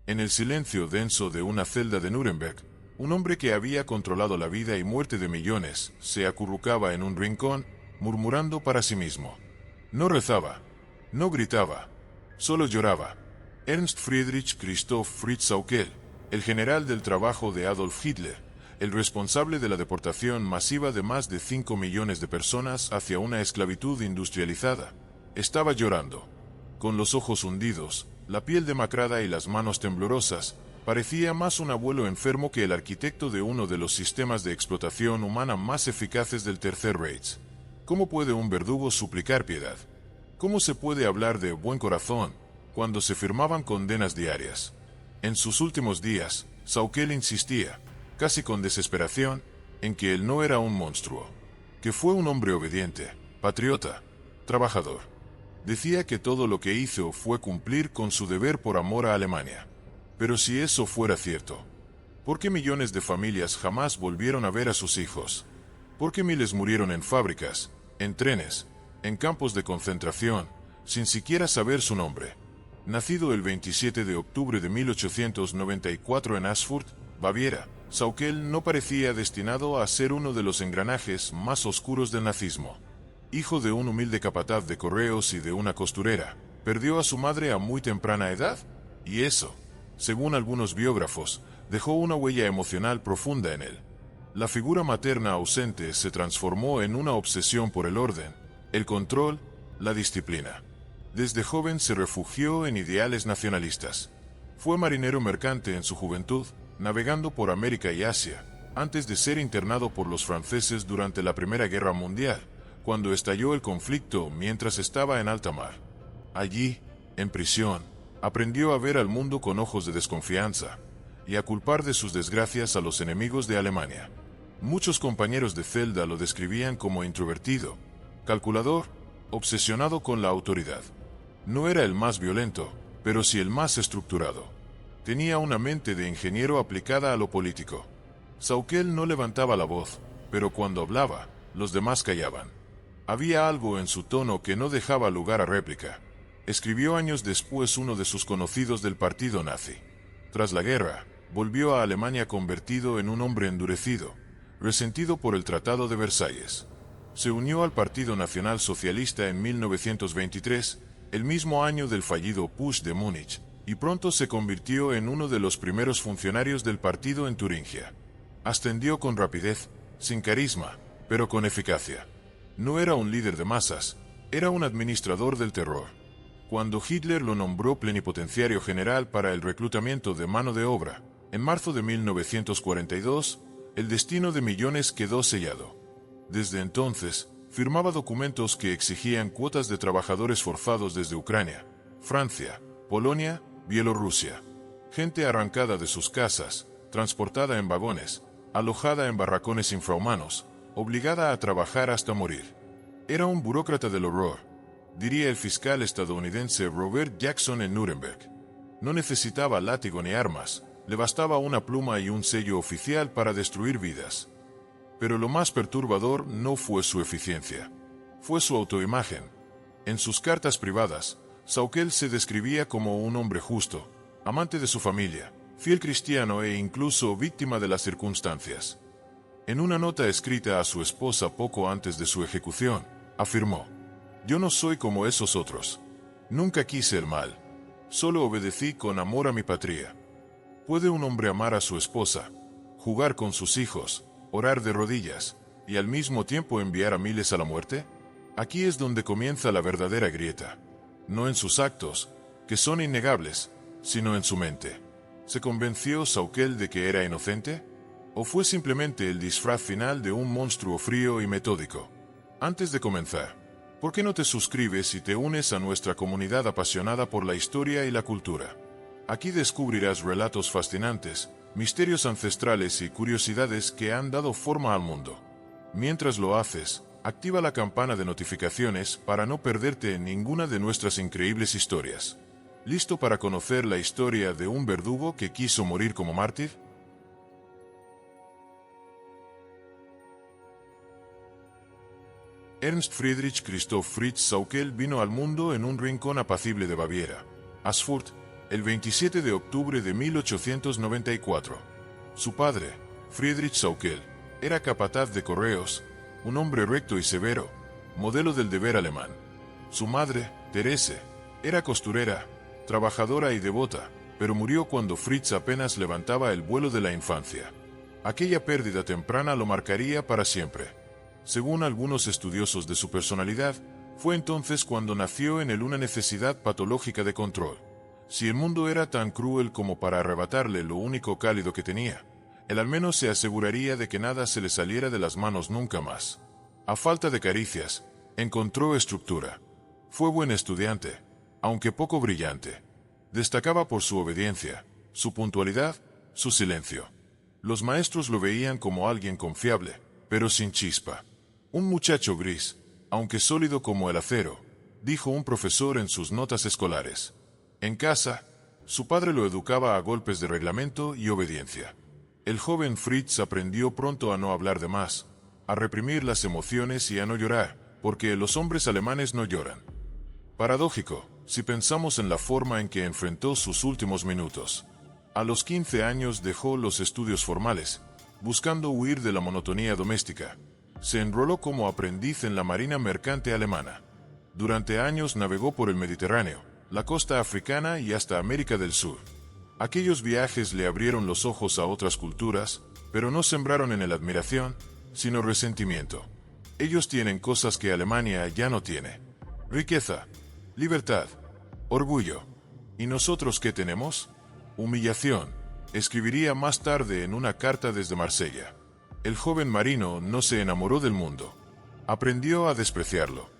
En el silencio denso de una celda de Nuremberg, un hombre que había controlado la vida y muerte de millones se acurrucaba en un rincón, murmurando para sí mismo. No rezaba, no gritaba, solo lloraba. Ernst Friedrich Christoph Fritz Sauckel, el general del trabajo de Adolf Hitler, el responsable de la deportación masiva de más de 5 millones de personas hacia una esclavitud industrializada, estaba llorando. Con los ojos hundidos, la piel demacrada y las manos temblorosas, parecía más un abuelo enfermo que el arquitecto de uno de los sistemas de explotación humana más eficaces del Tercer Reich. ¿Cómo puede un verdugo suplicar piedad? ¿Cómo se puede hablar de buen corazón cuando se firmaban condenas diarias? En sus últimos días, Sauckel insistía, casi con desesperación, en que él no era un monstruo, que fue un hombre obediente, patriota, trabajador. Decía que todo lo que hizo fue cumplir con su deber por amor a Alemania. Pero si eso fuera cierto, ¿por qué millones de familias jamás volvieron a ver a sus hijos? ¿Por qué miles murieron en fábricas, en trenes, en campos de concentración, sin siquiera saber su nombre? Nacido el 27 de octubre de 1894 en Erfurt, Baviera, Sauckel no parecía destinado a ser uno de los engranajes más oscuros del nazismo. Hijo de un humilde capataz de correos y de una costurera, perdió a su madre a muy temprana edad, y eso, según algunos biógrafos, dejó una huella emocional profunda en él. La figura materna ausente se transformó en una obsesión por el orden, el control, la disciplina. Desde joven se refugió en ideales nacionalistas. Fue marinero mercante en su juventud, navegando por América y Asia, antes de ser internado por los franceses durante la Primera Guerra Mundial, cuando estalló el conflicto mientras estaba en alta mar. Allí, en prisión, aprendió a ver al mundo con ojos de desconfianza y a culpar de sus desgracias a los enemigos de Alemania. Muchos compañeros de celda lo describían como introvertido, calculador, obsesionado con la autoridad. No era el más violento, pero sí el más estructurado. Tenía una mente de ingeniero aplicada a lo político. Sauckel no levantaba la voz, pero cuando hablaba, los demás callaban. Había algo en su tono que no dejaba lugar a réplica. Escribió años después uno de sus conocidos del partido nazi. Tras la guerra, volvió a Alemania convertido en un hombre endurecido, resentido por el Tratado de Versalles. Se unió al Partido Nacional Socialista en 1923, el mismo año del fallido Putsch de Múnich, y pronto se convirtió en uno de los primeros funcionarios del partido en Turingia. Ascendió con rapidez, sin carisma, pero con eficacia. No era un líder de masas, era un administrador del terror. Cuando Hitler lo nombró plenipotenciario general para el reclutamiento de mano de obra, en marzo de 1942, el destino de millones quedó sellado. Desde entonces, firmaba documentos que exigían cuotas de trabajadores forzados desde Ucrania, Francia, Polonia, Bielorrusia. Gente arrancada de sus casas, transportada en vagones, alojada en barracones infrahumanos, obligada a trabajar hasta morir. Era un burócrata del horror, diría el fiscal estadounidense Robert Jackson en Nuremberg. No necesitaba látigo ni armas, le bastaba una pluma y un sello oficial para destruir vidas. Pero lo más perturbador no fue su eficiencia, fue su autoimagen. En sus cartas privadas, Sauckel se describía como un hombre justo, amante de su familia, fiel cristiano e incluso víctima de las circunstancias. En una nota escrita a su esposa poco antes de su ejecución, afirmó: «Yo no soy como esos otros. Nunca quise el mal. Solo obedecí con amor a mi patria». ¿Puede un hombre amar a su esposa, jugar con sus hijos, orar de rodillas, y al mismo tiempo enviar a miles a la muerte? Aquí es donde comienza la verdadera grieta. No en sus actos, que son innegables, sino en su mente. ¿Se convenció Sauckel de que era inocente? ¿O fue simplemente el disfraz final de un monstruo frío y metódico? Antes de comenzar, ¿por qué no te suscribes y te unes a nuestra comunidad apasionada por la historia y la cultura? Aquí descubrirás relatos fascinantes, misterios ancestrales y curiosidades que han dado forma al mundo. Mientras lo haces, activa la campana de notificaciones para no perderte ninguna de nuestras increíbles historias. ¿Listo para conocer la historia de un verdugo que quiso morir como mártir? Ernst Friedrich Christoph Fritz Sauckel vino al mundo en un rincón apacible de Baviera, Erfurt, el 27 de octubre de 1894. Su padre, Friedrich Saukel, era capataz de correos, un hombre recto y severo, modelo del deber alemán. Su madre, Therese, era costurera, trabajadora y devota, pero murió cuando Fritz apenas levantaba el vuelo de la infancia. Aquella pérdida temprana lo marcaría para siempre. Según algunos estudiosos de su personalidad, fue entonces cuando nació en él una necesidad patológica de control. Si el mundo era tan cruel como para arrebatarle lo único cálido que tenía, él al menos se aseguraría de que nada se le saliera de las manos nunca más. A falta de caricias, encontró estructura. Fue buen estudiante, aunque poco brillante. Destacaba por su obediencia, su puntualidad, su silencio. Los maestros lo veían como alguien confiable, pero sin chispa. Un muchacho gris, aunque sólido como el acero, dijo un profesor en sus notas escolares. En casa, su padre lo educaba a golpes de reglamento y obediencia. El joven Fritz aprendió pronto a no hablar de más, a reprimir las emociones y a no llorar, porque los hombres alemanes no lloran. Paradójico, si pensamos en la forma en que enfrentó sus últimos minutos. A los 15 años dejó los estudios formales, buscando huir de la monotonía doméstica. Se enroló como aprendiz en la Marina Mercante alemana. Durante años navegó por el Mediterráneo, la costa africana y hasta América del Sur. Aquellos viajes le abrieron los ojos a otras culturas, pero no sembraron en él admiración, sino resentimiento. Ellos tienen cosas que Alemania ya no tiene: riqueza, libertad, orgullo. ¿Y nosotros qué tenemos? Humillación, escribiría más tarde en una carta desde Marsella. El joven marino no se enamoró del mundo. Aprendió a despreciarlo.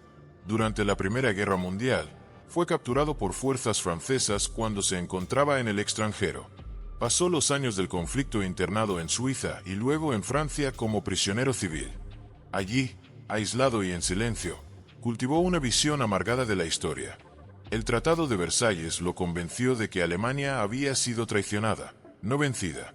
Durante la Primera Guerra Mundial, fue capturado por fuerzas francesas cuando se encontraba en el extranjero. Pasó los años del conflicto internado en Suiza y luego en Francia como prisionero civil. Allí, aislado y en silencio, cultivó una visión amargada de la historia. El Tratado de Versalles lo convenció de que Alemania había sido traicionada, no vencida.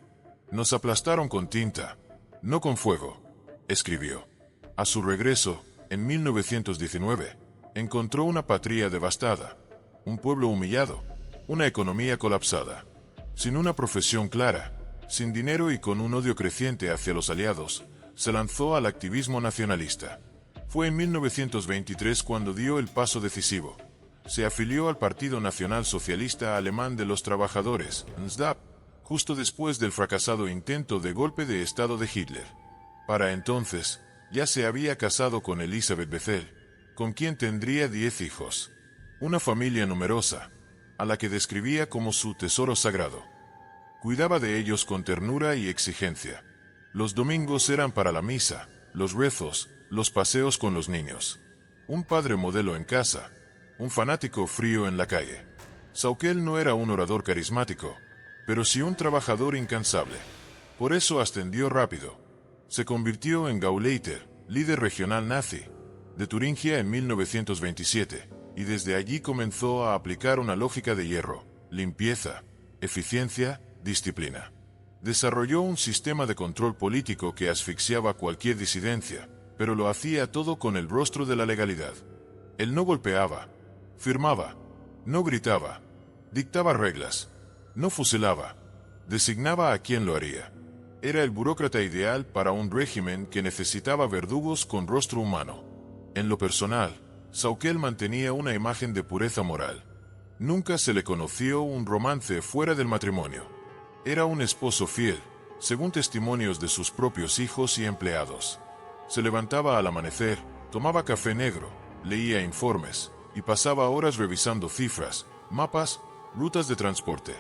Nos aplastaron con tinta, no con fuego, escribió. A su regreso, en 1919, encontró una patria devastada, un pueblo humillado, una economía colapsada. Sin una profesión clara, sin dinero y con un odio creciente hacia los aliados, se lanzó al activismo nacionalista. Fue en 1923 cuando dio el paso decisivo. Se afilió al Partido Nacional Socialista Alemán de los Trabajadores, NSDAP, justo después del fracasado intento de golpe de Estado de Hitler. Para entonces, ya se había casado con Elisabeth Bethel, con quien tendría 10 hijos. Una familia numerosa, a la que describía como su tesoro sagrado. Cuidaba de ellos con ternura y exigencia. Los domingos eran para la misa, los rezos, los paseos con los niños. Un padre modelo en casa, un fanático frío en la calle. Saukel no era un orador carismático, pero sí un trabajador incansable. Por eso ascendió rápido. Se convirtió en Gauleiter, líder regional nazi, de Turingia en 1927, y desde allí comenzó a aplicar una lógica de hierro, limpieza, eficiencia, disciplina. Desarrolló un sistema de control político que asfixiaba cualquier disidencia, pero lo hacía todo con el rostro de la legalidad. Él no golpeaba, firmaba, no gritaba, dictaba reglas, no fusilaba, designaba a quien lo haría. Era el burócrata ideal para un régimen que necesitaba verdugos con rostro humano. En lo personal, Saukel mantenía una imagen de pureza moral. Nunca se le conoció un romance fuera del matrimonio. Era un esposo fiel, según testimonios de sus propios hijos y empleados. Se levantaba al amanecer, tomaba café negro, leía informes, y pasaba horas revisando cifras, mapas, rutas de transporte.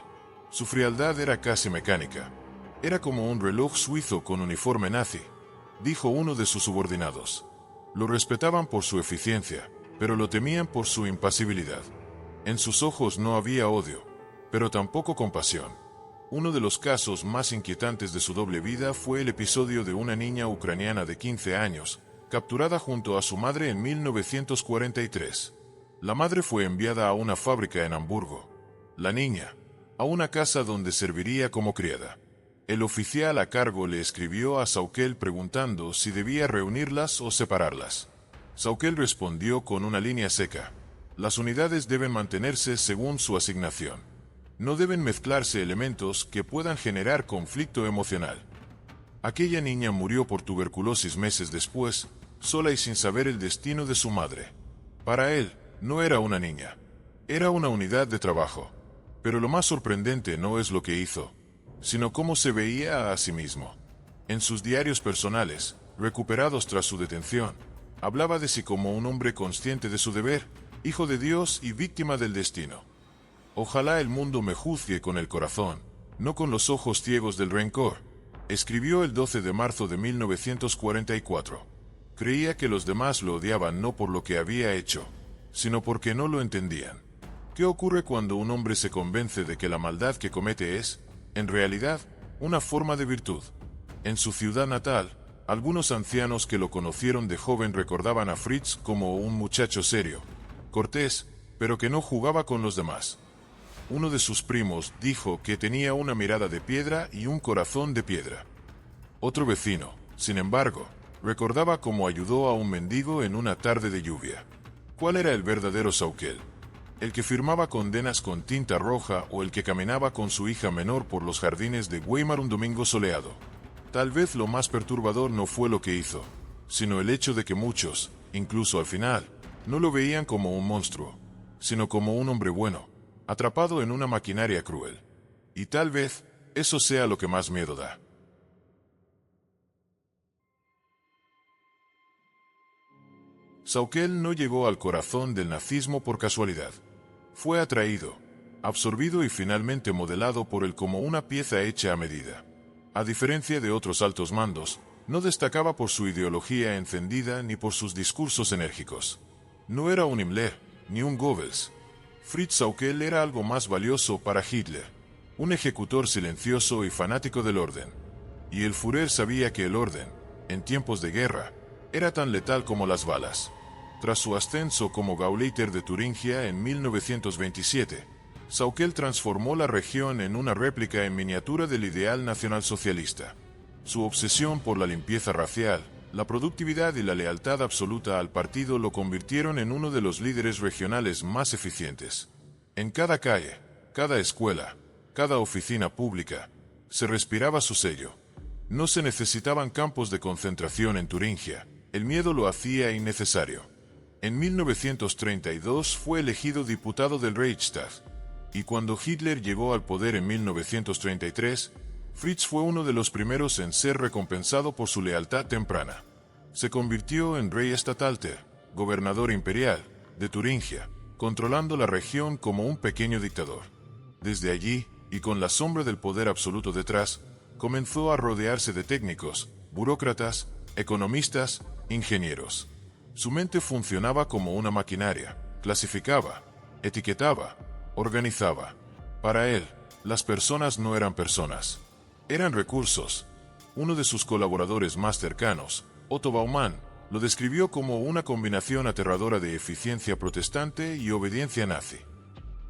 Su frialdad era casi mecánica. Era como un reloj suizo con uniforme nazi, dijo uno de sus subordinados. Lo respetaban por su eficiencia, pero lo temían por su impasibilidad. En sus ojos no había odio, pero tampoco compasión. Uno de los casos más inquietantes de su doble vida fue el episodio de una niña ucraniana de 15 años, capturada junto a su madre en 1943. La madre fue enviada a una fábrica en Hamburgo. La niña, a una casa donde serviría como criada. El oficial a cargo le escribió a Saukel preguntando si debía reunirlas o separarlas. Saukel respondió con una línea seca: las unidades deben mantenerse según su asignación. No deben mezclarse elementos que puedan generar conflicto emocional. Aquella niña murió por tuberculosis meses después, sola y sin saber el destino de su madre. Para él, no era una niña. Era una unidad de trabajo. Pero lo más sorprendente no es lo que hizo, sino cómo se veía a sí mismo. En sus diarios personales, recuperados tras su detención, hablaba de sí como un hombre consciente de su deber, hijo de Dios y víctima del destino. Ojalá el mundo me juzgue con el corazón, no con los ojos ciegos del rencor, escribió el 12 de marzo de 1944. Creía que los demás lo odiaban no por lo que había hecho, sino porque no lo entendían. ¿Qué ocurre cuando un hombre se convence de que la maldad que comete es, en realidad, una forma de virtud? En su ciudad natal, algunos ancianos que lo conocieron de joven recordaban a Fritz como un muchacho serio, cortés, pero que no jugaba con los demás. Uno de sus primos dijo que tenía una mirada de piedra y un corazón de piedra. Otro vecino, sin embargo, recordaba cómo ayudó a un mendigo en una tarde de lluvia. ¿Cuál era el verdadero Saukel? ¿El que firmaba condenas con tinta roja o el que caminaba con su hija menor por los jardines de Weimar un domingo soleado? Tal vez lo más perturbador no fue lo que hizo, sino el hecho de que muchos, incluso al final, no lo veían como un monstruo, sino como un hombre bueno, atrapado en una maquinaria cruel. Y tal vez, eso sea lo que más miedo da. Saukel no llegó al corazón del nazismo por casualidad. Fue atraído, absorbido y finalmente modelado por él como una pieza hecha a medida. A diferencia de otros altos mandos, no destacaba por su ideología encendida ni por sus discursos enérgicos. No era un Himmler, ni un Goebbels. Fritz Saukel era algo más valioso para Hitler, un ejecutor silencioso y fanático del orden. Y el Führer sabía que el orden, en tiempos de guerra, era tan letal como las balas. Tras su ascenso como Gauleiter de Turingia en 1927, Saukel transformó la región en una réplica en miniatura del ideal nacionalsocialista. Su obsesión por la limpieza racial, la productividad y la lealtad absoluta al partido lo convirtieron en uno de los líderes regionales más eficientes. En cada calle, cada escuela, cada oficina pública, se respiraba su sello. No se necesitaban campos de concentración en Turingia, el miedo lo hacía innecesario. En 1932 fue elegido diputado del Reichstag, y cuando Hitler llegó al poder en 1933, Fritz fue uno de los primeros en ser recompensado por su lealtad temprana. Se convirtió en Reichsstatthalter, gobernador imperial, de Turingia, controlando la región como un pequeño dictador. Desde allí, y con la sombra del poder absoluto detrás, comenzó a rodearse de técnicos, burócratas, economistas, ingenieros. Su mente funcionaba como una maquinaria, clasificaba, etiquetaba, organizaba. Para él, las personas no eran personas, eran recursos. Uno de sus colaboradores más cercanos, Otto Baumann, lo describió como una combinación aterradora de eficiencia protestante y obediencia nazi.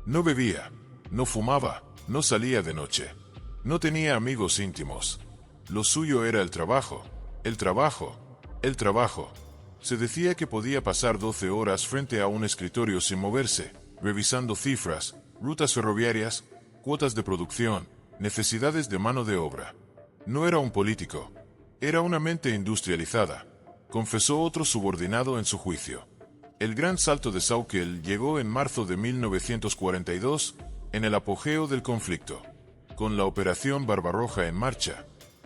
No bebía, no fumaba, no salía de noche, no tenía amigos íntimos. Lo suyo era el trabajo, el trabajo, el trabajo. Se decía que podía pasar 12 horas frente a un escritorio sin moverse, revisando cifras, rutas ferroviarias, cuotas de producción, necesidades de mano de obra. No era un político, era una mente industrializada, confesó otro subordinado en su juicio. El gran salto de Saukel llegó en marzo de 1942, en el apogeo del conflicto. Con la Operación Barbarroja en marcha,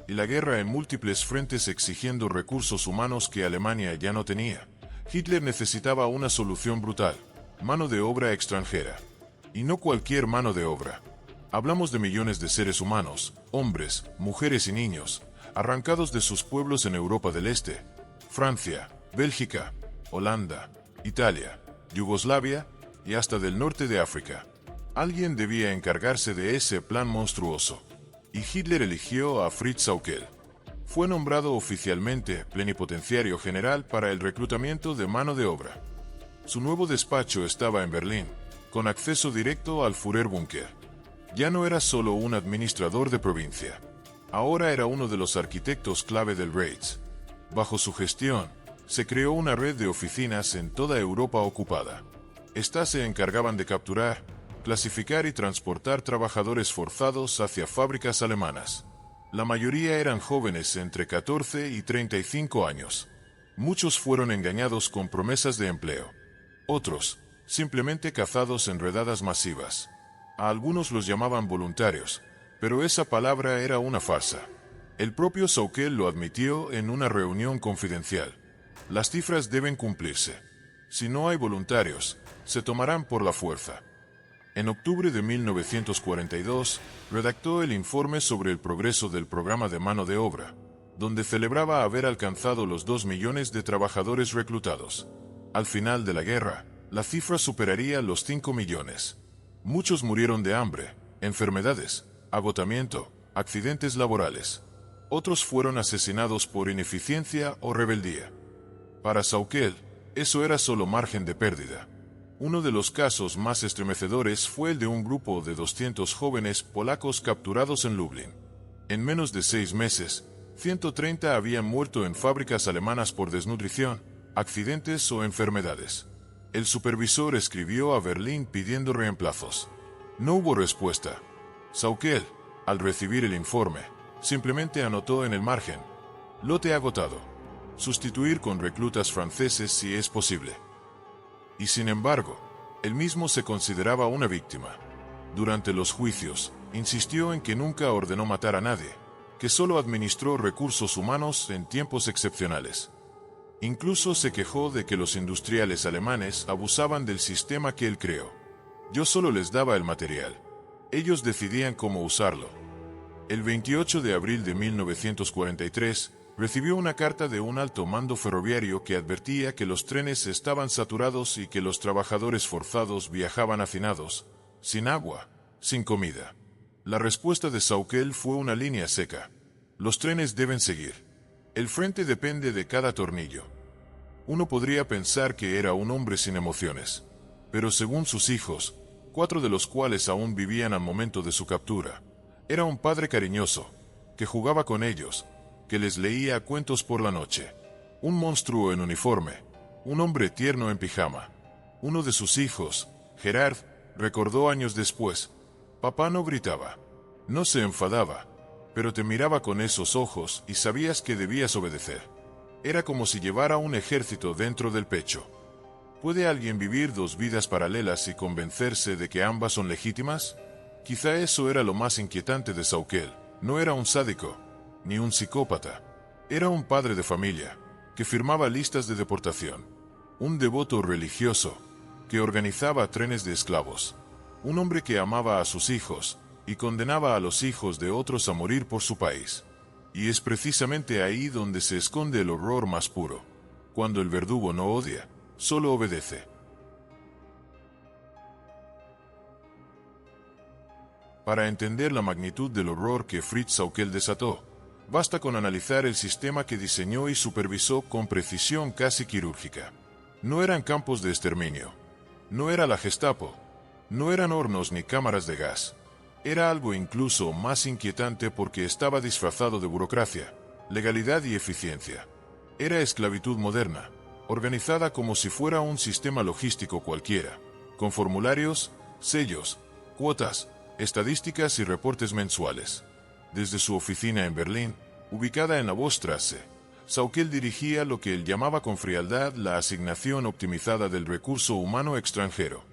y la guerra en múltiples frentes exigiendo recursos humanos que Alemania ya no tenía, Hitler necesitaba una solución brutal: mano de obra extranjera. Y no cualquier mano de obra. Hablamos de millones de seres humanos, hombres, mujeres y niños, arrancados de sus pueblos en Europa del Este, Francia, Bélgica, Holanda, Italia, Yugoslavia y hasta del norte de África. Alguien debía encargarse de ese plan monstruoso. Y Hitler eligió a Fritz Saukel. Fue nombrado oficialmente plenipotenciario general para el reclutamiento de mano de obra. Su nuevo despacho estaba en Berlín, con acceso directo al Führerbunker. Ya no era solo un administrador de provincia. Ahora era uno de los arquitectos clave del Reich. Bajo su gestión, se creó una red de oficinas en toda Europa ocupada. Estas se encargaban de capturar, clasificar y transportar trabajadores forzados hacia fábricas alemanas. La mayoría eran jóvenes entre 14 y 35 años. Muchos fueron engañados con promesas de empleo. Otros, simplemente cazados en redadas masivas. A algunos los llamaban voluntarios, pero esa palabra era una farsa. El propio Sauckel lo admitió en una reunión confidencial. Las cifras deben cumplirse. Si no hay voluntarios, se tomarán por la fuerza. En octubre de 1942, redactó el informe sobre el progreso del programa de mano de obra, donde celebraba haber alcanzado los 2 millones de trabajadores reclutados. Al final de la guerra, la cifra superaría los 5 millones. Muchos murieron de hambre, enfermedades, agotamiento, accidentes laborales. Otros fueron asesinados por ineficiencia o rebeldía. Para Sauckel, eso era solo margen de pérdida. Uno de los casos más estremecedores fue el de un grupo de 200 jóvenes polacos capturados en Lublin. En menos de 6 meses, 130 habían muerto en fábricas alemanas por desnutrición, accidentes o enfermedades. El supervisor escribió a Berlín pidiendo reemplazos. No hubo respuesta. Sauckel, al recibir el informe, simplemente anotó en el margen: lote agotado. Sustituir con reclutas franceses si es posible. Y sin embargo, él mismo se consideraba una víctima. Durante los juicios, insistió en que nunca ordenó matar a nadie, que solo administró recursos humanos en tiempos excepcionales. Incluso se quejó de que los industriales alemanes abusaban del sistema que él creó. Yo solo les daba el material. Ellos decidían cómo usarlo. El 28 de abril de 1943, recibió una carta de un alto mando ferroviario que advertía que los trenes estaban saturados y que los trabajadores forzados viajaban hacinados, sin agua, sin comida. La respuesta de Sauckel fue una línea seca: los trenes deben seguir. El frente depende de cada tornillo. Uno podría pensar que era un hombre sin emociones, pero según sus hijos, 4 de los cuales aún vivían al momento de su captura, era un padre cariñoso, que jugaba con ellos, que les leía cuentos por la noche. Un monstruo en uniforme, un hombre tierno en pijama. Uno de sus hijos, Gerard, recordó años después: papá no gritaba, no se enfadaba, pero te miraba con esos ojos y sabías que debías obedecer. Era como si llevara un ejército dentro del pecho. ¿Puede alguien vivir 2 vidas paralelas y convencerse de que ambas son legítimas? Quizá eso era lo más inquietante de Sauckel. No era un sádico, ni un psicópata. Era un padre de familia, que firmaba listas de deportación. Un devoto religioso, que organizaba trenes de esclavos. Un hombre que amaba a sus hijos, y condenaba a los hijos de otros a morir por su país. Y es precisamente ahí donde se esconde el horror más puro. Cuando el verdugo no odia, solo obedece. Para entender la magnitud del horror que Fritz Sauckel desató, basta con analizar el sistema que diseñó y supervisó con precisión casi quirúrgica. No eran campos de exterminio. No era la Gestapo. No eran hornos ni cámaras de gas. Era algo incluso más inquietante porque estaba disfrazado de burocracia, legalidad y eficiencia. Era esclavitud moderna, organizada como si fuera un sistema logístico cualquiera, con formularios, sellos, cuotas, estadísticas y reportes mensuales. Desde su oficina en Berlín, ubicada en la Vostrasse, Sauckel dirigía lo que él llamaba con frialdad la asignación optimizada del recurso humano extranjero.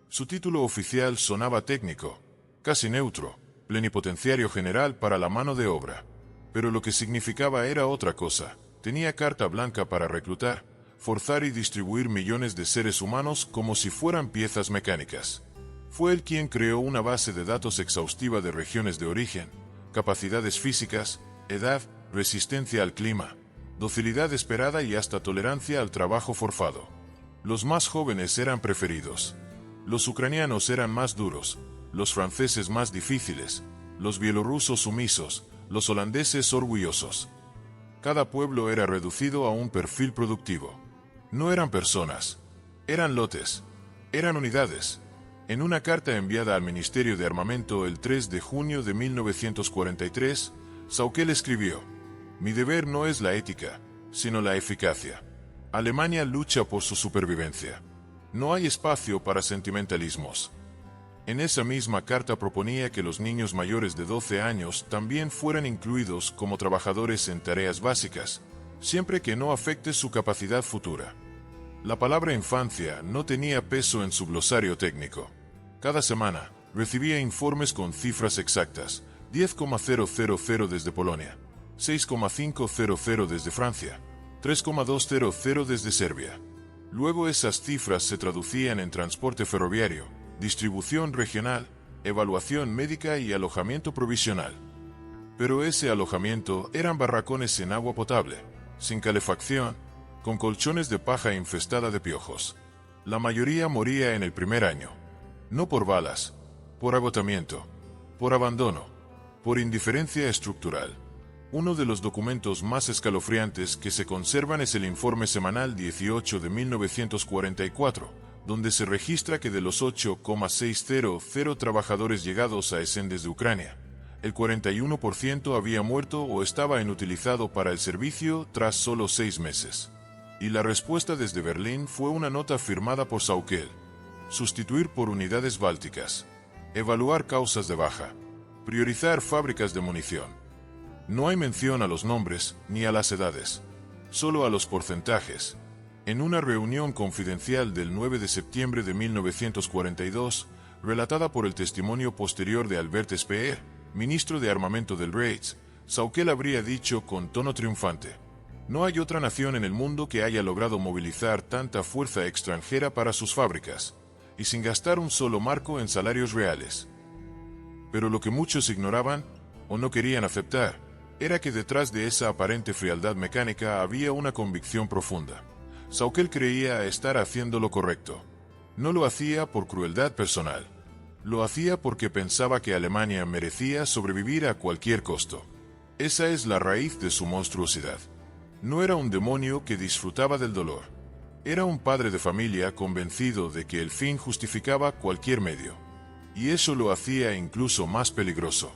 Su título oficial sonaba técnico, casi neutro: plenipotenciario general para la mano de obra. Pero lo que significaba era otra cosa. Tenía carta blanca para reclutar, forzar y distribuir millones de seres humanos como si fueran piezas mecánicas. Fue él quien creó una base de datos exhaustiva de regiones de origen, capacidades físicas, edad, resistencia al clima, docilidad esperada y hasta tolerancia al trabajo forzado. Los más jóvenes eran preferidos. Los ucranianos eran más duros, los franceses más difíciles, los bielorrusos sumisos, los holandeses orgullosos. Cada pueblo era reducido a un perfil productivo. No eran personas, eran lotes, eran unidades. En una carta enviada al Ministerio de Armamento el 3 de junio de 1943, Sauckel escribió: mi deber no es la ética, sino la eficacia. Alemania lucha por su supervivencia. No hay espacio para sentimentalismos. En esa misma carta proponía que los niños mayores de 12 años también fueran incluidos como trabajadores en tareas básicas, siempre que no afecte su capacidad futura. La palabra infancia no tenía peso en su glosario técnico. Cada semana, recibía informes con cifras exactas: 10,000 desde Polonia, 6,500 desde Francia, 3,200 desde Serbia. Luego esas cifras se traducían en transporte ferroviario, distribución regional, evaluación médica y alojamiento provisional. Pero ese alojamiento eran barracones sin agua potable, sin calefacción, con colchones de paja infestada de piojos. La mayoría moría en el primer año. No por balas, por agotamiento, por abandono, por indiferencia estructural. Uno de los documentos más escalofriantes que se conservan es el informe semanal 18 de 1944, donde se registra que de los 8,600 trabajadores llegados a Essen desde Ucrania, el 41% había muerto o estaba inutilizado para el servicio tras solo 6 meses. Y la respuesta desde Berlín fue una nota firmada por Sauckel: sustituir por unidades bálticas, evaluar causas de baja, priorizar fábricas de munición. No hay mención a los nombres ni a las edades, solo a los porcentajes. En una reunión confidencial del 9 de septiembre de 1942, relatada por el testimonio posterior de Albert Speer, ministro de Armamento del Reich, Sauckel habría dicho con tono triunfante: no hay otra nación en el mundo que haya logrado movilizar tanta fuerza extranjera para sus fábricas, y sin gastar un solo marco en salarios reales. Pero lo que muchos ignoraban, o no querían aceptar, era que detrás de esa aparente frialdad mecánica había una convicción profunda. Sauckel creía estar haciendo lo correcto. No lo hacía por crueldad personal. Lo hacía porque pensaba que Alemania merecía sobrevivir a cualquier costo. Esa es la raíz de su monstruosidad. No era un demonio que disfrutaba del dolor. Era un padre de familia convencido de que el fin justificaba cualquier medio. Y eso lo hacía incluso más peligroso,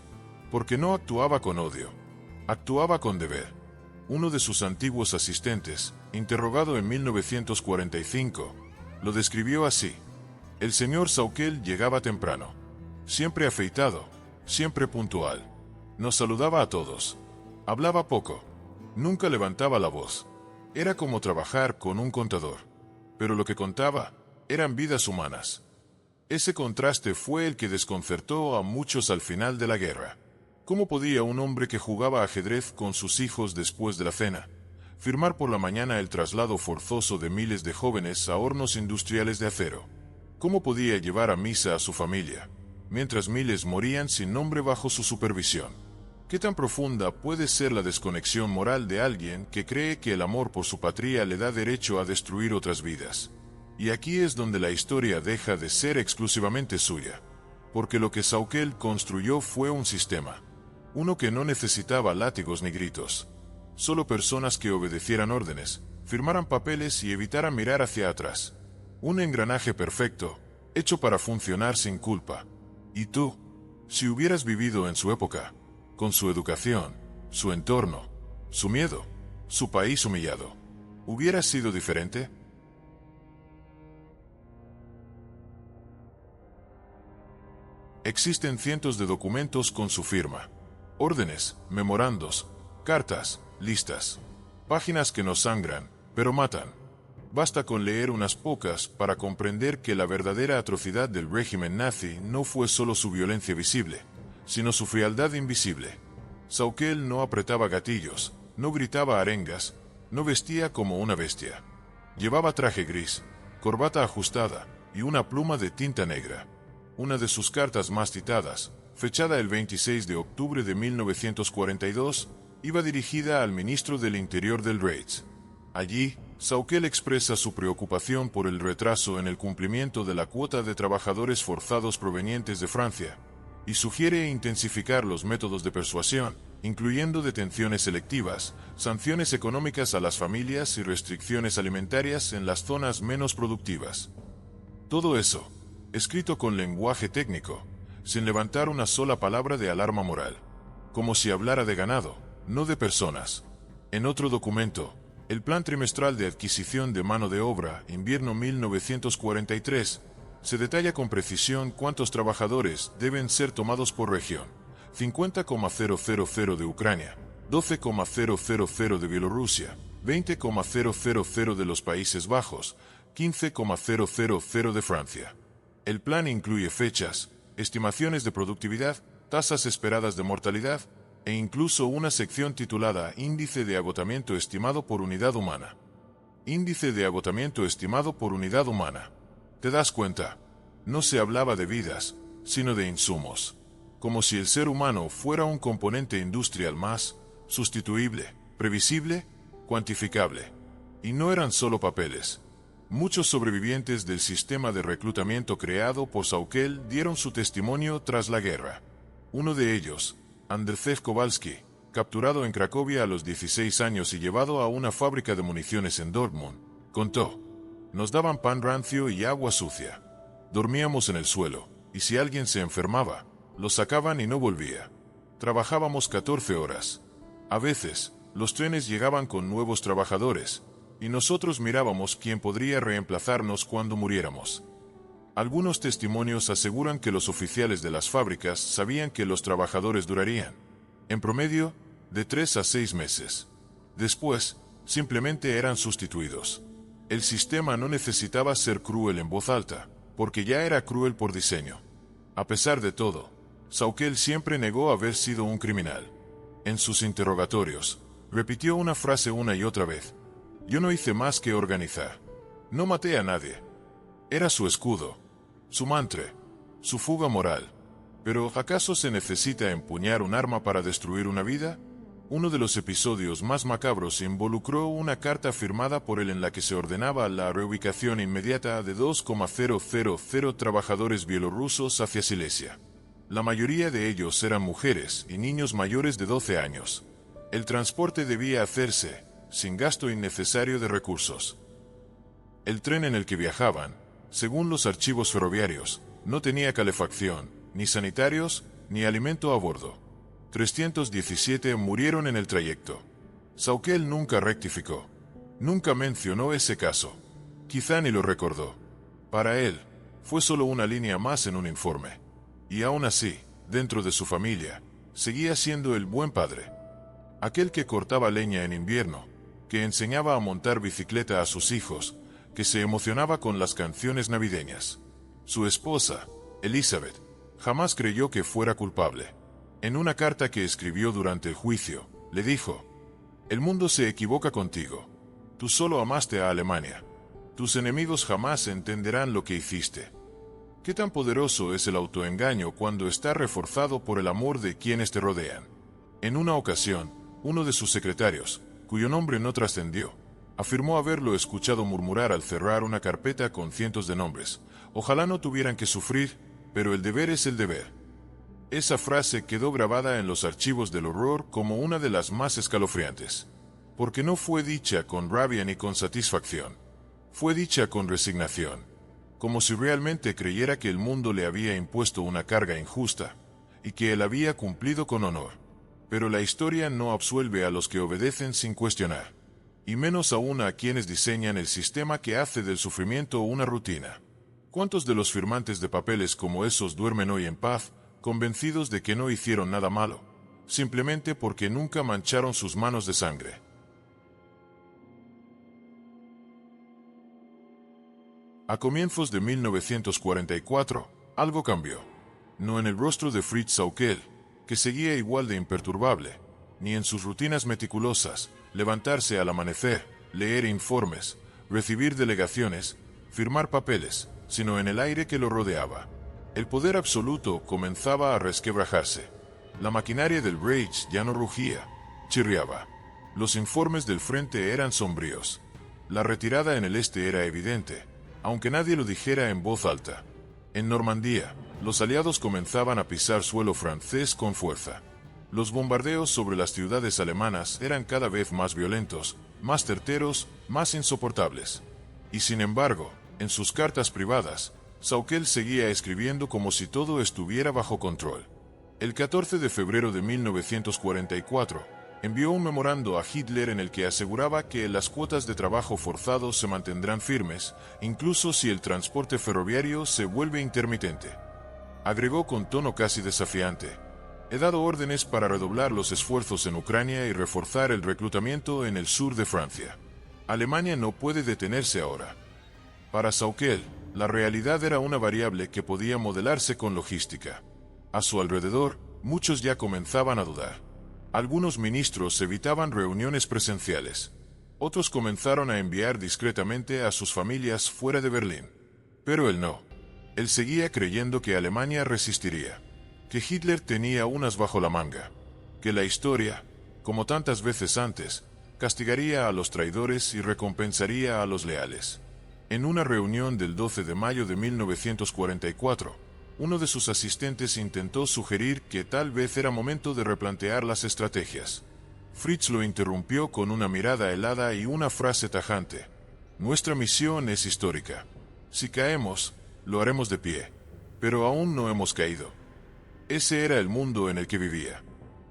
porque no actuaba con odio. Actuaba con deber. Uno de sus antiguos asistentes, interrogado en 1945, lo describió así: el señor Sauckel llegaba temprano, siempre afeitado, siempre puntual. Nos saludaba a todos. Hablaba poco. Nunca levantaba la voz. Era como trabajar con un contador. Pero lo que contaba eran vidas humanas. Ese contraste fue el que desconcertó a muchos al final de la guerra. ¿Cómo podía un hombre que jugaba ajedrez con sus hijos después de la cena firmar por la mañana el traslado forzoso de miles de jóvenes a hornos industriales de acero? ¿Cómo podía llevar a misa a su familia, mientras miles morían sin nombre bajo su supervisión? ¿Qué tan profunda puede ser la desconexión moral de alguien que cree que el amor por su patria le da derecho a destruir otras vidas? Y aquí es donde la historia deja de ser exclusivamente suya, porque lo que Sauckel construyó fue un sistema, uno que no necesitaba látigos ni gritos, solo personas que obedecieran órdenes, firmaran papeles y evitaran mirar hacia atrás. Un engranaje perfecto, hecho para funcionar sin culpa. ¿Y tú? Si hubieras vivido en su época, con su educación, su entorno, su miedo, su país humillado, ¿hubieras sido diferente? Existen cientos de documentos con su firma. Órdenes, memorandos, cartas, listas. Páginas que nos sangran, pero matan. Basta con leer unas pocas para comprender que la verdadera atrocidad del régimen nazi no fue solo su violencia visible, sino su frialdad invisible. Sauckel no apretaba gatillos, no gritaba arengas, no vestía como una bestia. Llevaba traje gris, corbata ajustada y una pluma de tinta negra. Una de sus cartas más citadas, fechada el 26 de octubre de 1942, iba dirigida al ministro del Interior del Reich. Allí, Sauckel expresa su preocupación por el retraso en el cumplimiento de la cuota de trabajadores forzados provenientes de Francia, y sugiere intensificar los métodos de persuasión, incluyendo detenciones selectivas, sanciones económicas a las familias y restricciones alimentarias en las zonas menos productivas. Todo eso, escrito con lenguaje técnico, sin levantar una sola palabra de alarma moral, como si hablara de ganado, no de personas. En otro documento, el Plan Trimestral de Adquisición de Mano de Obra, invierno 1943, Se detalla con precisión cuántos trabajadores deben ser tomados por región: 50,000 de Ucrania, 12,000 de Bielorrusia, 20,000 de los Países Bajos, 15,000 de Francia. El plan incluye fechas, estimaciones de productividad, tasas esperadas de mortalidad e incluso una sección titulada Índice de agotamiento estimado por unidad humana. Índice de agotamiento estimado por unidad humana. ¿Te das cuenta? No se hablaba de vidas, sino de insumos. Como si el ser humano fuera un componente industrial más, sustituible, previsible, cuantificable. Y no eran solo papeles. Muchos sobrevivientes del sistema de reclutamiento creado por Sauckel dieron su testimonio tras la guerra. Uno de ellos, Andrzej Kowalski, capturado en Cracovia a los 16 años y llevado a una fábrica de municiones en Dortmund, contó: nos daban pan rancio y agua sucia. Dormíamos en el suelo, y si alguien se enfermaba, lo sacaban y no volvía. Trabajábamos 14 horas. A veces, los trenes llegaban con nuevos trabajadores, y nosotros mirábamos quién podría reemplazarnos cuando muriéramos. Algunos testimonios aseguran que los oficiales de las fábricas sabían que los trabajadores durarían, en promedio, de 3 a 6 meses. Después, simplemente eran sustituidos. El sistema no necesitaba ser cruel en voz alta, porque ya era cruel por diseño. A pesar de todo, Sauckel siempre negó haber sido un criminal. En sus interrogatorios, repitió una frase una y otra vez: yo no hice más que organizar. No maté a nadie. Era su escudo, su mantra, su fuga moral. Pero ¿acaso se necesita empuñar un arma para destruir una vida? Uno de los episodios más macabros involucró una carta firmada por él en la que se ordenaba la reubicación inmediata de 2,000 trabajadores bielorrusos hacia Silesia. La mayoría de ellos eran mujeres y niños mayores de 12 años. El transporte debía hacerse sin gasto innecesario de recursos. El tren en el que viajaban, según los archivos ferroviarios, no tenía calefacción, ni sanitarios, ni alimento a bordo. 317 murieron en el trayecto. Sauckel nunca rectificó. Nunca mencionó ese caso. Quizá ni lo recordó. Para él, fue solo una línea más en un informe. Y aún así, dentro de su familia, seguía siendo el buen padre. Aquel que cortaba leña en invierno, que enseñaba a montar bicicleta a sus hijos, que se emocionaba con las canciones navideñas. Su esposa, Elizabeth, jamás creyó que fuera culpable. En una carta que escribió durante el juicio, le dijo: el mundo se equivoca contigo. Tú solo amaste a Alemania. Tus enemigos jamás entenderán lo que hiciste. ¿Qué tan poderoso es el autoengaño cuando está reforzado por el amor de quienes te rodean? En una ocasión, uno de sus secretarios, cuyo nombre no trascendió, afirmó haberlo escuchado murmurar al cerrar una carpeta con cientos de nombres: ojalá no tuvieran que sufrir, pero el deber es el deber. Esa frase quedó grabada en los archivos del horror como una de las más escalofriantes, porque no fue dicha con rabia ni con satisfacción. Fue dicha con resignación, como si realmente creyera que el mundo le había impuesto una carga injusta, y que él había cumplido con honor. Pero la historia no absuelve a los que obedecen sin cuestionar, y menos aún a quienes diseñan el sistema que hace del sufrimiento una rutina. ¿Cuántos de los firmantes de papeles como esos duermen hoy en paz, convencidos de que no hicieron nada malo, simplemente porque nunca mancharon sus manos de sangre? A comienzos de 1944, algo cambió. No en el rostro de Fritz Sauckel, que seguía igual de imperturbable, ni en sus rutinas meticulosas: levantarse al amanecer, leer informes, recibir delegaciones, firmar papeles, sino en el aire que lo rodeaba. El poder absoluto comenzaba a resquebrajarse. La maquinaria del Reich ya no rugía, chirriaba. Los informes del frente eran sombríos. La retirada en el este era evidente, aunque nadie lo dijera en voz alta. En Normandía, los aliados comenzaban a pisar suelo francés con fuerza. Los bombardeos sobre las ciudades alemanas eran cada vez más violentos, más certeros, más insoportables. Y sin embargo, en sus cartas privadas, Sauckel seguía escribiendo como si todo estuviera bajo control. El 14 de febrero de 1944, envió un memorando a Hitler en el que aseguraba que las cuotas de trabajo forzado se mantendrán firmes, incluso si el transporte ferroviario se vuelve intermitente. Agregó con tono casi desafiante: he dado órdenes para redoblar los esfuerzos en Ucrania y reforzar el reclutamiento en el sur de Francia. Alemania no puede detenerse ahora. Para Sauckel, la realidad era una variable que podía modelarse con logística. A su alrededor, muchos ya comenzaban a dudar. Algunos ministros evitaban reuniones presenciales. Otros comenzaron a enviar discretamente a sus familias fuera de Berlín. Pero él no. Él seguía creyendo que Alemania resistiría, que Hitler tenía unas bajo la manga, que la historia, como tantas veces antes, castigaría a los traidores y recompensaría a los leales. En una reunión del 12 de mayo de 1944, uno de sus asistentes intentó sugerir que tal vez era momento de replantear las estrategias. Fritz lo interrumpió con una mirada helada y una frase tajante: nuestra misión es histórica. Si caemos, lo haremos de pie. Pero aún no hemos caído. Ese era el mundo en el que vivía.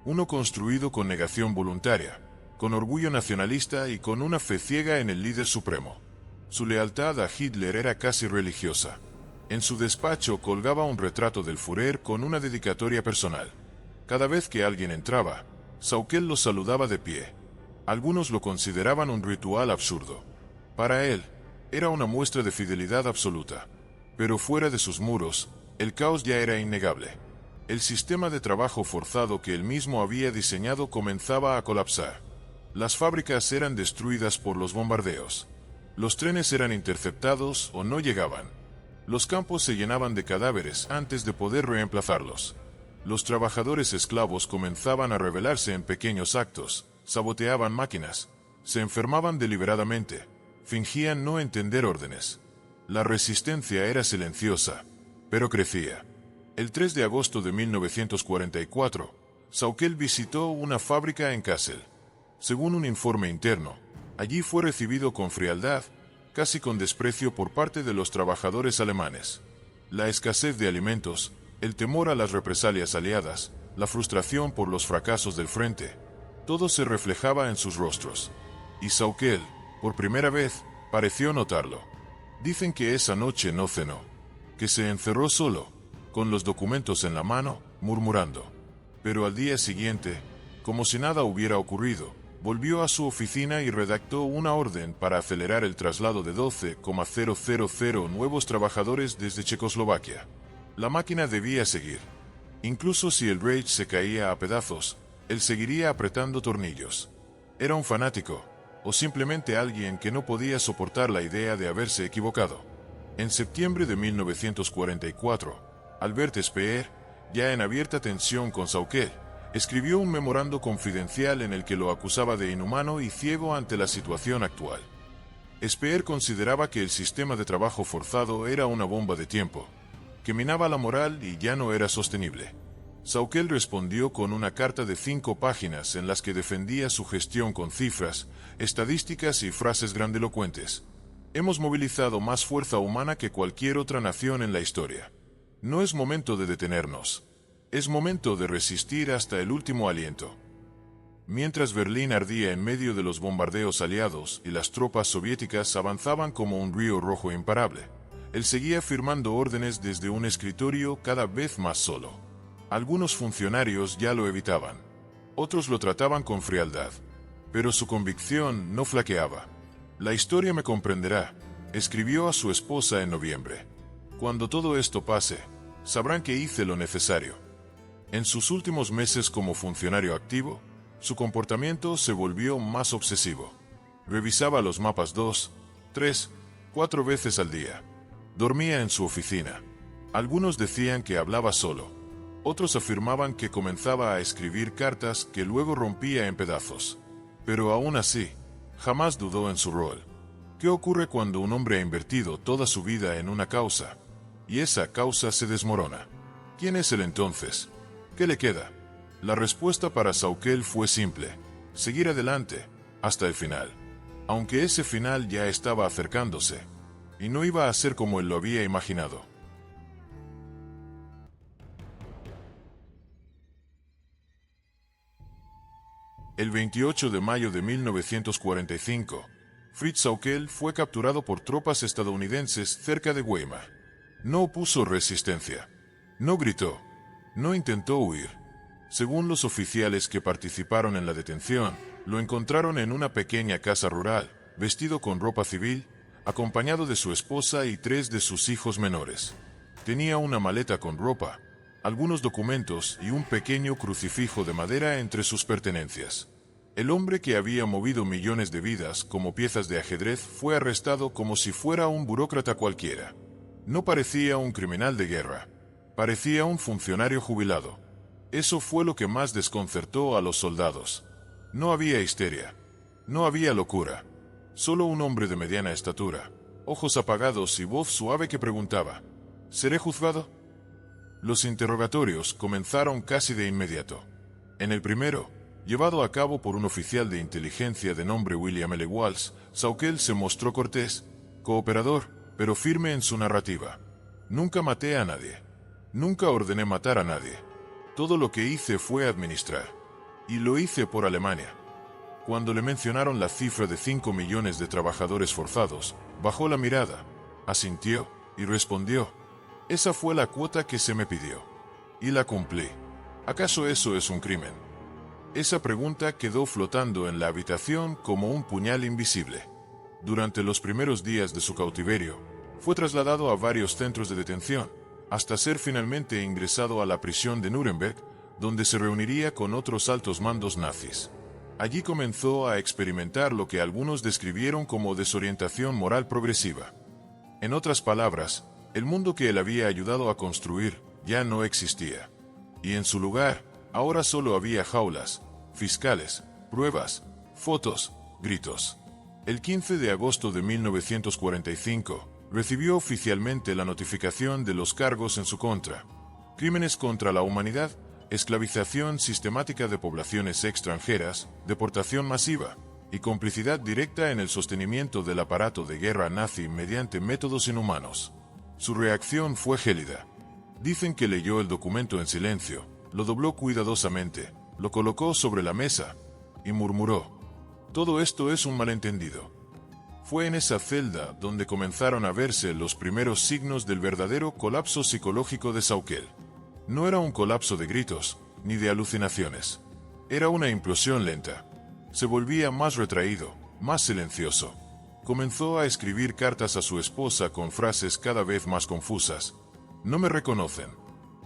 Uno construido con negación voluntaria, con orgullo nacionalista y con una fe ciega en el líder supremo. Su lealtad a Hitler era casi religiosa. En su despacho colgaba un retrato del Führer con una dedicatoria personal. Cada vez que alguien entraba, Sauckel lo saludaba de pie. Algunos lo consideraban un ritual absurdo. Para él, era una muestra de fidelidad absoluta. Pero fuera de sus muros, el caos ya era innegable. El sistema de trabajo forzado que él mismo había diseñado comenzaba a colapsar. Las fábricas eran destruidas por los bombardeos. Los trenes eran interceptados o no llegaban. Los campos se llenaban de cadáveres antes de poder reemplazarlos. Los trabajadores esclavos comenzaban a rebelarse en pequeños actos, saboteaban máquinas, se enfermaban deliberadamente, fingían no entender órdenes. La resistencia era silenciosa, pero crecía. El 3 de agosto de 1944, Sauckel visitó una fábrica en Kassel. Según un informe interno, allí fue recibido con frialdad, casi con desprecio por parte de los trabajadores alemanes. La escasez de alimentos, el temor a las represalias aliadas, la frustración por los fracasos del frente, todo se reflejaba en sus rostros. Y Sauckel, por primera vez, pareció notarlo. Dicen que esa noche no cenó, que se encerró solo, con los documentos en la mano, murmurando. Pero al día siguiente, como si nada hubiera ocurrido, volvió a su oficina y redactó una orden para acelerar el traslado de 12,000 nuevos trabajadores desde Checoslovaquia. La máquina debía seguir. Incluso si el Reich se caía a pedazos, él seguiría apretando tornillos. Era un fanático, o simplemente alguien que no podía soportar la idea de haberse equivocado. En septiembre de 1944, Albert Speer, ya en abierta tensión con Sauckel, escribió un memorando confidencial en el que lo acusaba de inhumano y ciego ante la situación actual. Speer consideraba que el sistema de trabajo forzado era una bomba de tiempo, que minaba la moral y ya no era sostenible. Sauckel respondió con una carta de 5 páginas en las que defendía su gestión con cifras, estadísticas y frases grandilocuentes. Hemos movilizado más fuerza humana que cualquier otra nación en la historia. No es momento de detenernos. Es momento de resistir hasta el último aliento. Mientras Berlín ardía en medio de los bombardeos aliados y las tropas soviéticas avanzaban como un río rojo imparable, él seguía firmando órdenes desde un escritorio cada vez más solo. Algunos funcionarios ya lo evitaban. Otros lo trataban con frialdad. Pero su convicción no flaqueaba. La historia me comprenderá, escribió a su esposa en noviembre. Cuando todo esto pase, sabrán que hice lo necesario. En sus últimos meses como funcionario activo, su comportamiento se volvió más obsesivo. Revisaba los mapas 2, 3, 4 veces al día. Dormía en su oficina. Algunos decían que hablaba solo. Otros afirmaban que comenzaba a escribir cartas que luego rompía en pedazos. Pero aún así, jamás dudó en su rol. ¿Qué ocurre cuando un hombre ha invertido toda su vida en una causa, y esa causa se desmorona? ¿Quién es él entonces? ¿Qué le queda? La respuesta para Sauckel fue simple: seguir adelante, hasta el final. Aunque ese final ya estaba acercándose, y no iba a ser como él lo había imaginado. El 28 de mayo de 1945, Fritz Sauckel fue capturado por tropas estadounidenses cerca de Weimar. No opuso resistencia. No gritó. No intentó huir. Según los oficiales que participaron en la detención, lo encontraron en una pequeña casa rural, vestido con ropa civil, acompañado de su esposa y 3 de sus hijos menores. Tenía una maleta con ropa, algunos documentos y un pequeño crucifijo de madera entre sus pertenencias. El hombre que había movido millones de vidas como piezas de ajedrez fue arrestado como si fuera un burócrata cualquiera. No parecía un criminal de guerra. Parecía un funcionario jubilado. Eso fue lo que más desconcertó a los soldados. No había histeria. No había locura. Solo un hombre de mediana estatura, ojos apagados y voz suave que preguntaba: ¿seré juzgado? Los interrogatorios comenzaron casi de inmediato. En el primero, llevado a cabo por un oficial de inteligencia de nombre William L. Walsh, Sauckel se mostró cortés, cooperador, pero firme en su narrativa. Nunca maté a nadie. Nunca ordené matar a nadie. Todo lo que hice fue administrar. Y lo hice por Alemania. Cuando le mencionaron la cifra de 5 millones de trabajadores forzados, bajó la mirada, asintió y respondió: esa fue la cuota que se me pidió. Y la cumplí. ¿Acaso eso es un crimen? Esa pregunta quedó flotando en la habitación como un puñal invisible. Durante los primeros días de su cautiverio, fue trasladado a varios centros de detención, hasta ser finalmente ingresado a la prisión de Nuremberg, donde se reuniría con otros altos mandos nazis. Allí comenzó a experimentar lo que algunos describieron como desorientación moral progresiva. En otras palabras, el mundo que él había ayudado a construir ya no existía. Y en su lugar, ahora solo había jaulas, fiscales, pruebas, fotos, gritos. El 15 de agosto de 1945, recibió oficialmente la notificación de los cargos en su contra: crímenes contra la humanidad, esclavización sistemática de poblaciones extranjeras, deportación masiva y complicidad directa en el sostenimiento del aparato de guerra nazi mediante métodos inhumanos. Su reacción fue gélida. Dicen que leyó el documento en silencio, lo dobló cuidadosamente, lo colocó sobre la mesa y murmuró: todo esto es un malentendido. Fue en esa celda donde comenzaron a verse los primeros signos del verdadero colapso psicológico de Sauckel. No era un colapso de gritos, ni de alucinaciones. Era una implosión lenta. Se volvía más retraído, más silencioso. Comenzó a escribir cartas a su esposa con frases cada vez más confusas. No me reconocen.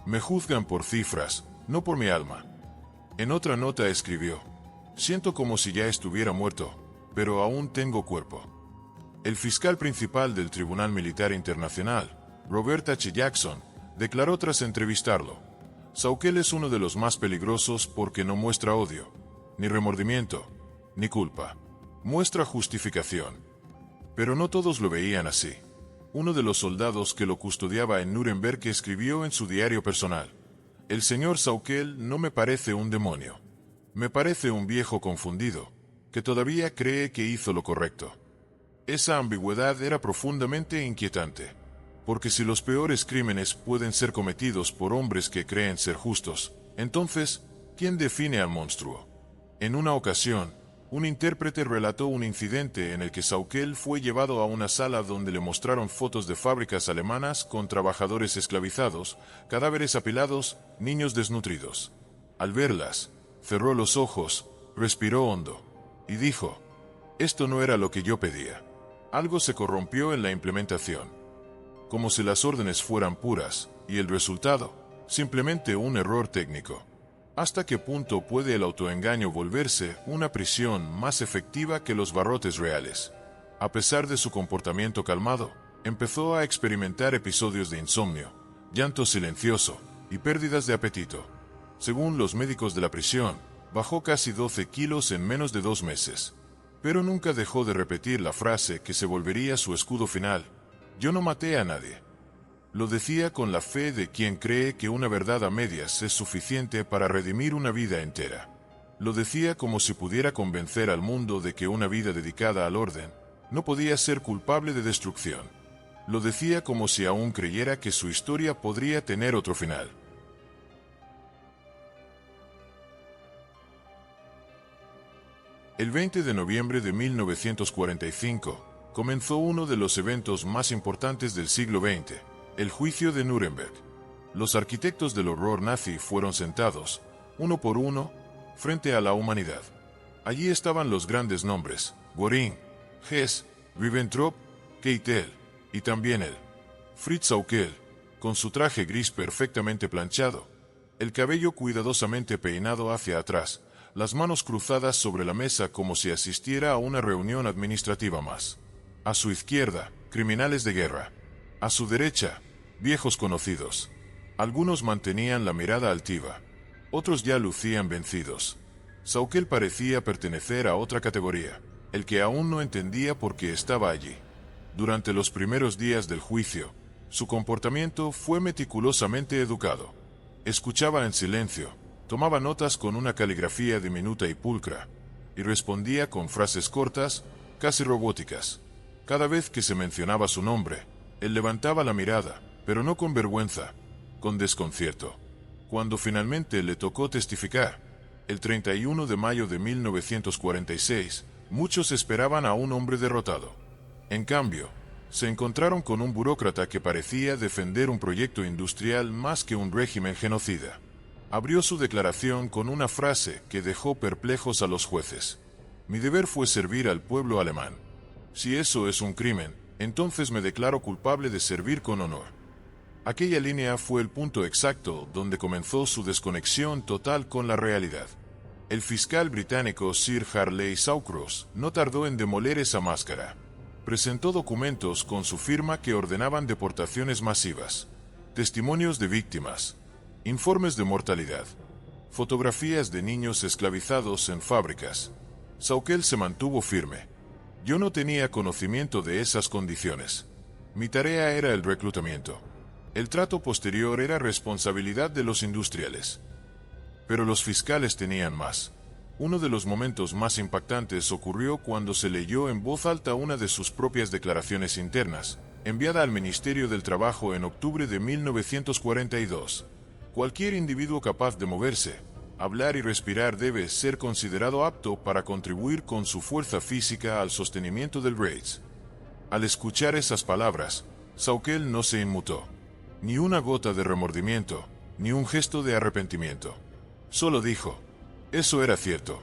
Me juzgan por cifras, no por mi alma. En otra nota escribió: siento como si ya estuviera muerto, pero aún tengo cuerpo. El fiscal principal del Tribunal Militar Internacional, Robert H. Jackson, declaró tras entrevistarlo: Sauckel es uno de los más peligrosos porque no muestra odio, ni remordimiento, ni culpa. Muestra justificación. Pero no todos lo veían así. Uno de los soldados que lo custodiaba en Nuremberg escribió en su diario personal: el señor Sauckel no me parece un demonio. Me parece un viejo confundido, que todavía cree que hizo lo correcto. Esa ambigüedad era profundamente inquietante, porque si los peores crímenes pueden ser cometidos por hombres que creen ser justos, entonces, ¿quién define al monstruo? En una ocasión, un intérprete relató un incidente en el que Sauckel fue llevado a una sala donde le mostraron fotos de fábricas alemanas con trabajadores esclavizados, cadáveres apilados, niños desnutridos. Al verlas, cerró los ojos, respiró hondo, y dijo: esto no era lo que yo pedía. Algo se corrompió en la implementación. Como si las órdenes fueran puras, y el resultado, simplemente un error técnico. ¿Hasta qué punto puede el autoengaño volverse una prisión más efectiva que los barrotes reales? A pesar de su comportamiento calmado, empezó a experimentar episodios de insomnio, llanto silencioso y pérdidas de apetito. Según los médicos de la prisión, bajó casi 12 kilos en menos de 2 meses. Pero nunca dejó de repetir la frase que se volvería su escudo final: yo no maté a nadie. Lo decía con la fe de quien cree que una verdad a medias es suficiente para redimir una vida entera. Lo decía como si pudiera convencer al mundo de que una vida dedicada al orden no podía ser culpable de destrucción. Lo decía como si aún creyera que su historia podría tener otro final. El 20 de noviembre de 1945 comenzó uno de los eventos más importantes del siglo XX, el juicio de Nuremberg. Los arquitectos del horror nazi fueron sentados, uno por uno, frente a la humanidad. Allí estaban los grandes nombres: Göring, Hess, Ribbentrop, Keitel, y también él, Fritz Sauckel, con su traje gris perfectamente planchado, el cabello cuidadosamente peinado hacia atrás, las manos cruzadas sobre la mesa como si asistiera a una reunión administrativa más. A su izquierda, criminales de guerra. A su derecha, viejos conocidos. Algunos mantenían la mirada altiva, otros ya lucían vencidos. Sauckel parecía pertenecer a otra categoría, el que aún no entendía por qué estaba allí. Durante los primeros días del juicio, su comportamiento fue meticulosamente educado. Escuchaba en silencio, tomaba notas con una caligrafía diminuta y pulcra, y respondía con frases cortas, casi robóticas. Cada vez que se mencionaba su nombre, él levantaba la mirada, pero no con vergüenza, con desconcierto. Cuando finalmente le tocó testificar, el 31 de mayo de 1946, muchos esperaban a un hombre derrotado. En cambio, se encontraron con un burócrata que parecía defender un proyecto industrial más que un régimen genocida. Abrió su declaración con una frase que dejó perplejos a los jueces. Mi deber fue servir al pueblo alemán. Si eso es un crimen, entonces me declaro culpable de servir con honor. Aquella línea fue el punto exacto donde comenzó su desconexión total con la realidad. El fiscal británico Sir Harley Shawcross no tardó en demoler esa máscara. Presentó documentos con su firma que ordenaban deportaciones masivas, testimonios de víctimas, informes de mortalidad, fotografías de niños esclavizados en fábricas. Sauckel se mantuvo firme. Yo no tenía conocimiento de esas condiciones. Mi tarea era el reclutamiento. El trato posterior era responsabilidad de los industriales. Pero los fiscales tenían más. Uno de los momentos más impactantes ocurrió cuando se leyó en voz alta una de sus propias declaraciones internas, enviada al Ministerio del Trabajo en octubre de 1942. Cualquier individuo capaz de moverse, hablar y respirar debe ser considerado apto para contribuir con su fuerza física al sostenimiento del Reich. Al escuchar esas palabras, Sauckel no se inmutó. Ni una gota de remordimiento, ni un gesto de arrepentimiento. Solo dijo: eso era cierto.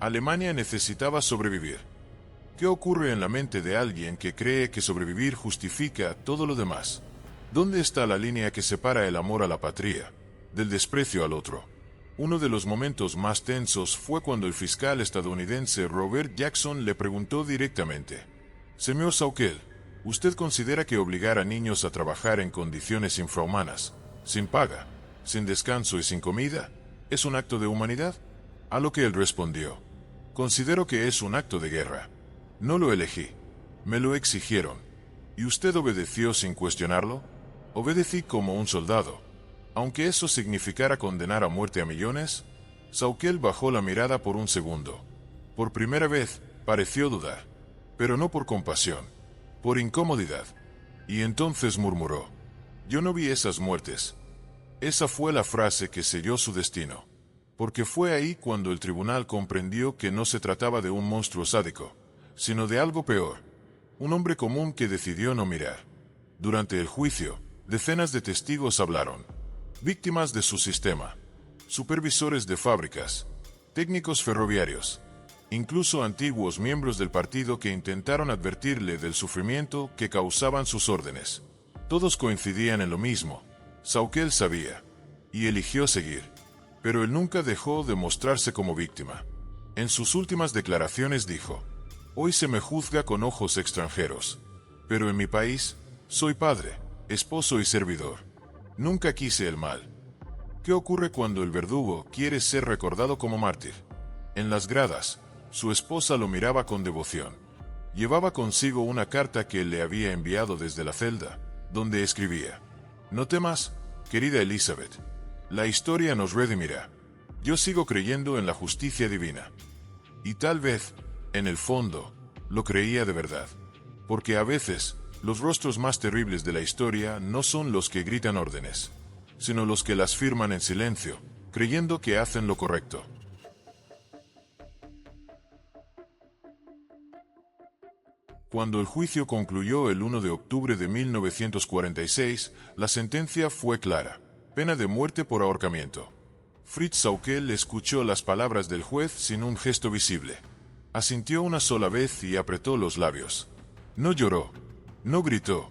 Alemania necesitaba sobrevivir. ¿Qué ocurre en la mente de alguien que cree que sobrevivir justifica todo lo demás? ¿Dónde está la línea que separa el amor a la patria del desprecio al otro? Uno de los momentos más tensos fue cuando el fiscal estadounidense Robert Jackson le preguntó directamente: Señor Sauckel, ¿usted considera que obligar a niños a trabajar en condiciones infrahumanas, sin paga, sin descanso y sin comida, es un acto de humanidad? A lo que él respondió: considero que es un acto de guerra. No lo elegí. Me lo exigieron. ¿Y usted obedeció sin cuestionarlo? Obedecí como un soldado. Aunque eso significara condenar a muerte a millones. Sauckel bajó la mirada por un segundo. Por primera vez, pareció dudar. Pero no por compasión. Por incomodidad. Y entonces murmuró: yo no vi esas muertes. Esa fue la frase que selló su destino. Porque fue ahí cuando el tribunal comprendió que no se trataba de un monstruo sádico, sino de algo peor. Un hombre común que decidió no mirar. Durante el juicio, decenas de testigos hablaron. Víctimas de su sistema, supervisores de fábricas, técnicos ferroviarios, incluso antiguos miembros del partido que intentaron advertirle del sufrimiento que causaban sus órdenes. Todos coincidían en lo mismo. Sauckel sabía, y eligió seguir. Pero él nunca dejó de mostrarse como víctima. En sus últimas declaraciones dijo: hoy se me juzga con ojos extranjeros, pero en mi país, soy padre, esposo y servidor. Nunca quise el mal. ¿Qué ocurre cuando el verdugo quiere ser recordado como mártir? En las gradas, su esposa lo miraba con devoción. Llevaba consigo una carta que él le había enviado desde la celda, donde escribía: no temas, querida Elizabeth. La historia nos redimirá. Yo sigo creyendo en la justicia divina. Y tal vez, en el fondo, lo creía de verdad. Porque a veces, los rostros más terribles de la historia no son los que gritan órdenes, sino los que las firman en silencio, creyendo que hacen lo correcto. Cuando el juicio concluyó el 1 de octubre de 1946, la sentencia fue clara: pena de muerte por ahorcamiento. Fritz Sauckel escuchó las palabras del juez sin un gesto visible. Asintió una sola vez y apretó los labios. No lloró, no gritó,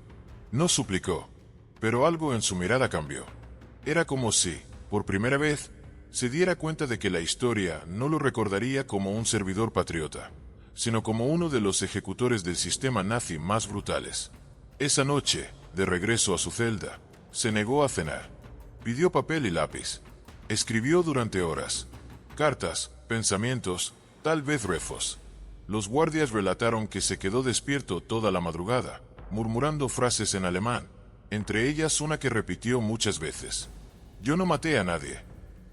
no suplicó, pero algo en su mirada cambió. Era como si, por primera vez, se diera cuenta de que la historia no lo recordaría como un servidor patriota, sino como uno de los ejecutores del sistema nazi más brutales. Esa noche, de regreso a su celda, se negó a cenar. Pidió papel y lápiz. Escribió durante horas. Cartas, pensamientos, tal vez refos. Los guardias relataron que se quedó despierto toda la madrugada, murmurando frases en alemán, entre ellas una que repitió muchas veces: yo no maté a nadie,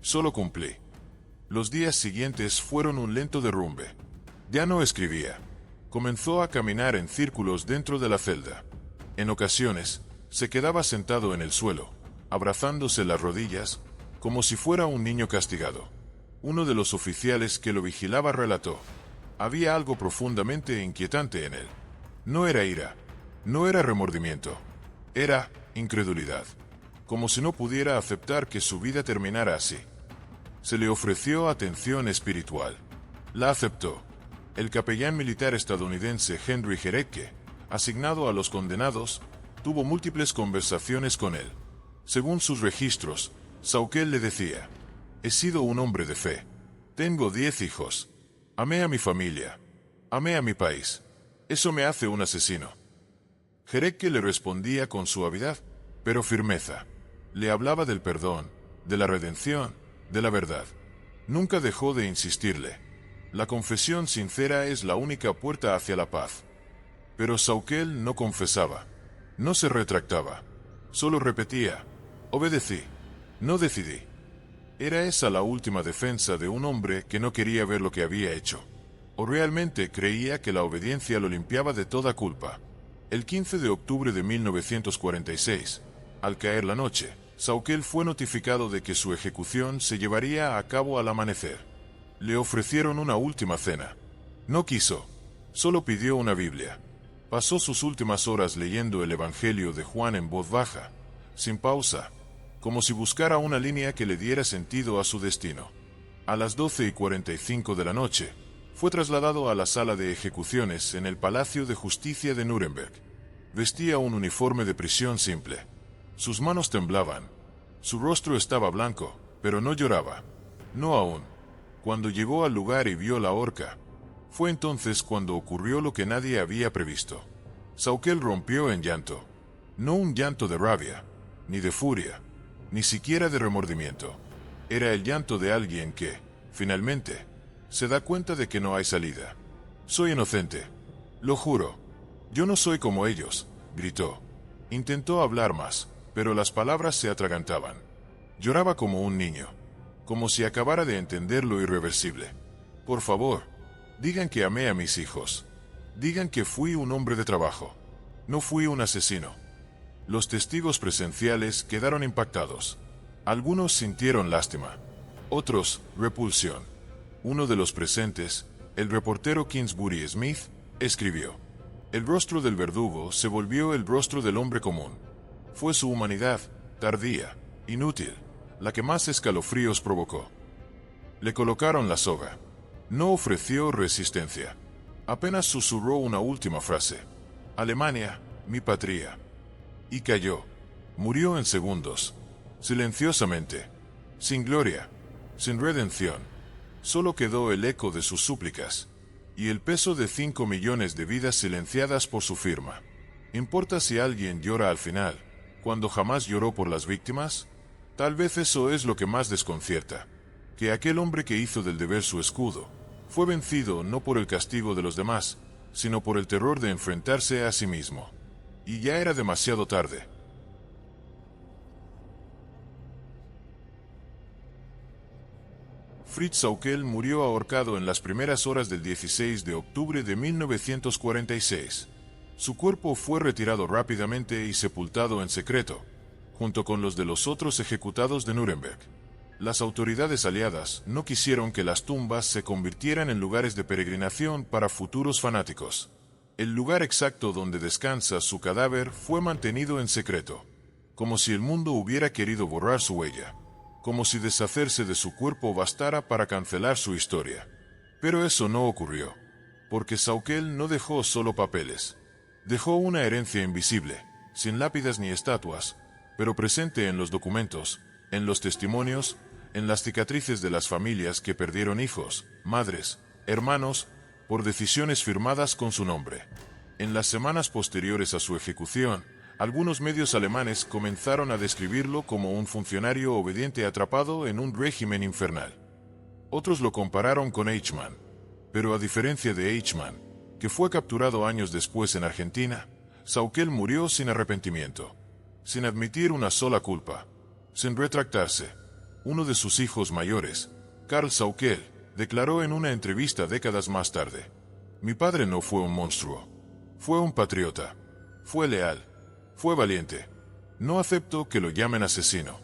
solo cumplí. Los días siguientes fueron un lento derrumbe. Ya no escribía. Comenzó a caminar en círculos dentro de la celda. En ocasiones, se quedaba sentado en el suelo, abrazándose las rodillas, como si fuera un niño castigado. Uno de los oficiales que lo vigilaba relató: había algo profundamente inquietante en él. No era ira, no era remordimiento, era incredulidad, como si no pudiera aceptar que su vida terminara así. Se le ofreció atención espiritual. La aceptó. El capellán militar estadounidense Henry Herecke, asignado a los condenados, tuvo múltiples conversaciones con él. Según sus registros, Sauckel le decía: he sido un hombre de fe. Tengo 10 hijos. Amé a mi familia. Amé a mi país. Eso me hace un asesino. Herecke le respondía con suavidad, pero firmeza. Le hablaba del perdón, de la redención, de la verdad. Nunca dejó de insistirle: la confesión sincera es la única puerta hacia la paz. Pero Sauckel no confesaba. No se retractaba. Solo repetía: obedecí. No decidí. ¿Era esa la última defensa de un hombre que no quería ver lo que había hecho? ¿O realmente creía que la obediencia lo limpiaba de toda culpa? El 15 de octubre de 1946, al caer la noche, Sauckel fue notificado de que su ejecución se llevaría a cabo al amanecer. Le ofrecieron una última cena. No quiso. Solo pidió una Biblia. Pasó sus últimas horas leyendo el Evangelio de Juan en voz baja, sin pausa, como si buscara una línea que le diera sentido a su destino. A las 12:45 de la noche, fue trasladado a la sala de ejecuciones en el Palacio de Justicia de Nuremberg. Vestía un uniforme de prisión simple. Sus manos temblaban. Su rostro estaba blanco, pero no lloraba. No aún. Cuando llegó al lugar y vio la horca, fue entonces cuando ocurrió lo que nadie había previsto. Sauckel rompió en llanto. No un llanto de rabia, ni de furia, ni siquiera de remordimiento. Era el llanto de alguien que, finalmente, se da cuenta de que no hay salida. Soy inocente. Lo juro. Yo no soy como ellos, gritó. Intentó hablar más, pero las palabras se atragantaban. Lloraba como un niño, como si acabara de entender lo irreversible. Por favor, digan que amé a mis hijos. Digan que fui un hombre de trabajo. No fui un asesino. Los testigos presenciales quedaron impactados. Algunos sintieron lástima, otros repulsión. Uno de los presentes, el reportero Kingsbury Smith, escribió: el rostro del verdugo se volvió el rostro del hombre común. Fue su humanidad, tardía, inútil, la que más escalofríos provocó. Le colocaron la soga. No ofreció resistencia. Apenas susurró una última frase: Alemania, mi patria. Y cayó. Murió en segundos. Silenciosamente. Sin gloria. Sin redención. Solo quedó el eco de sus súplicas. Y el peso de 5 millones de vidas silenciadas por su firma. ¿Importa si alguien llora al final, cuando jamás lloró por las víctimas? Tal vez eso es lo que más desconcierta. Que aquel hombre que hizo del deber su escudo, fue vencido no por el castigo de los demás, sino por el terror de enfrentarse a sí mismo. Y ya era demasiado tarde. Fritz Sauckel murió ahorcado en las primeras horas del 16 de octubre de 1946. Su cuerpo fue retirado rápidamente y sepultado en secreto, junto con los de los otros ejecutados de Nuremberg. Las autoridades aliadas no quisieron que las tumbas se convirtieran en lugares de peregrinación para futuros fanáticos. El lugar exacto donde descansa su cadáver fue mantenido en secreto, como si el mundo hubiera querido borrar su huella, como si deshacerse de su cuerpo bastara para cancelar su historia. Pero eso no ocurrió, porque Saukel no dejó solo papeles. Dejó una herencia invisible, sin lápidas ni estatuas, pero presente en los documentos, en los testimonios, en las cicatrices de las familias que perdieron hijos, madres, hermanos, por decisiones firmadas con su nombre. En las semanas posteriores a su ejecución, algunos medios alemanes comenzaron a describirlo como un funcionario obediente atrapado en un régimen infernal. Otros lo compararon con Eichmann, pero a diferencia de Eichmann, que fue capturado años después en Argentina, Saukel murió sin arrepentimiento, sin admitir una sola culpa, sin retractarse. Uno de sus hijos mayores, Karl Saukel, declaró en una entrevista décadas más tarde: «Mi padre no fue un monstruo. Fue un patriota. Fue leal. Fue valiente. No acepto que lo llamen asesino.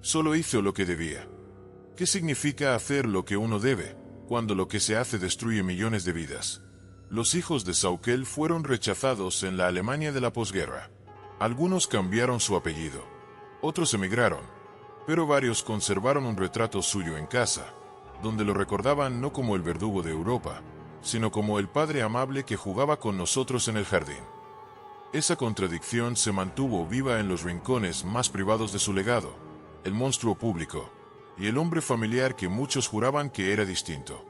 Solo hizo lo que debía». ¿Qué significa hacer lo que uno debe, cuando lo que se hace destruye millones de vidas? Los hijos de Saukel fueron rechazados en la Alemania de la posguerra. Algunos cambiaron su apellido. Otros emigraron. Pero varios conservaron un retrato suyo en casa, donde lo recordaban no como el verdugo de Europa, sino como el padre amable que jugaba con nosotros en el jardín. Esa contradicción se mantuvo viva en los rincones más privados de su legado, el monstruo público, y el hombre familiar que muchos juraban que era distinto.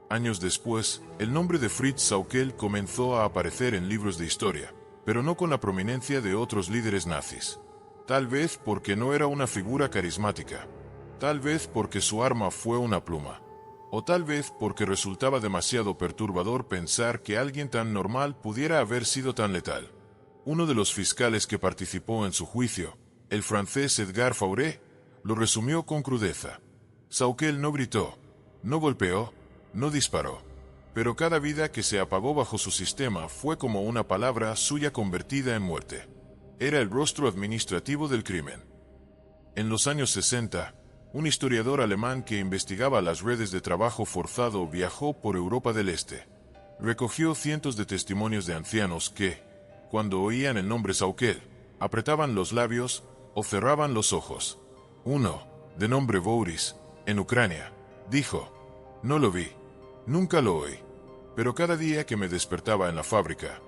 Años después, el nombre de Fritz Saukel comenzó a aparecer en libros de historia, pero no con la prominencia de otros líderes nazis. Tal vez porque no era una figura carismática, tal vez porque su arma fue una pluma, o tal vez porque resultaba demasiado perturbador pensar que alguien tan normal pudiera haber sido tan letal. Uno de los fiscales que participó en su juicio, el francés Edgar Fauré, lo resumió con crudeza: Saukel no gritó, no golpeó, no disparó, pero cada vida que se apagó bajo su sistema fue como una palabra suya convertida en muerte. Era el rostro administrativo del crimen. En los años 60, un historiador alemán que investigaba las redes de trabajo forzado viajó por Europa del Este. Recogió cientos de testimonios de ancianos que, cuando oían el nombre Saukel, apretaban los labios o cerraban los ojos. Uno, de nombre Boris, en Ucrania, dijo: «No lo vi, nunca lo oí, pero cada día que me despertaba en la fábrica,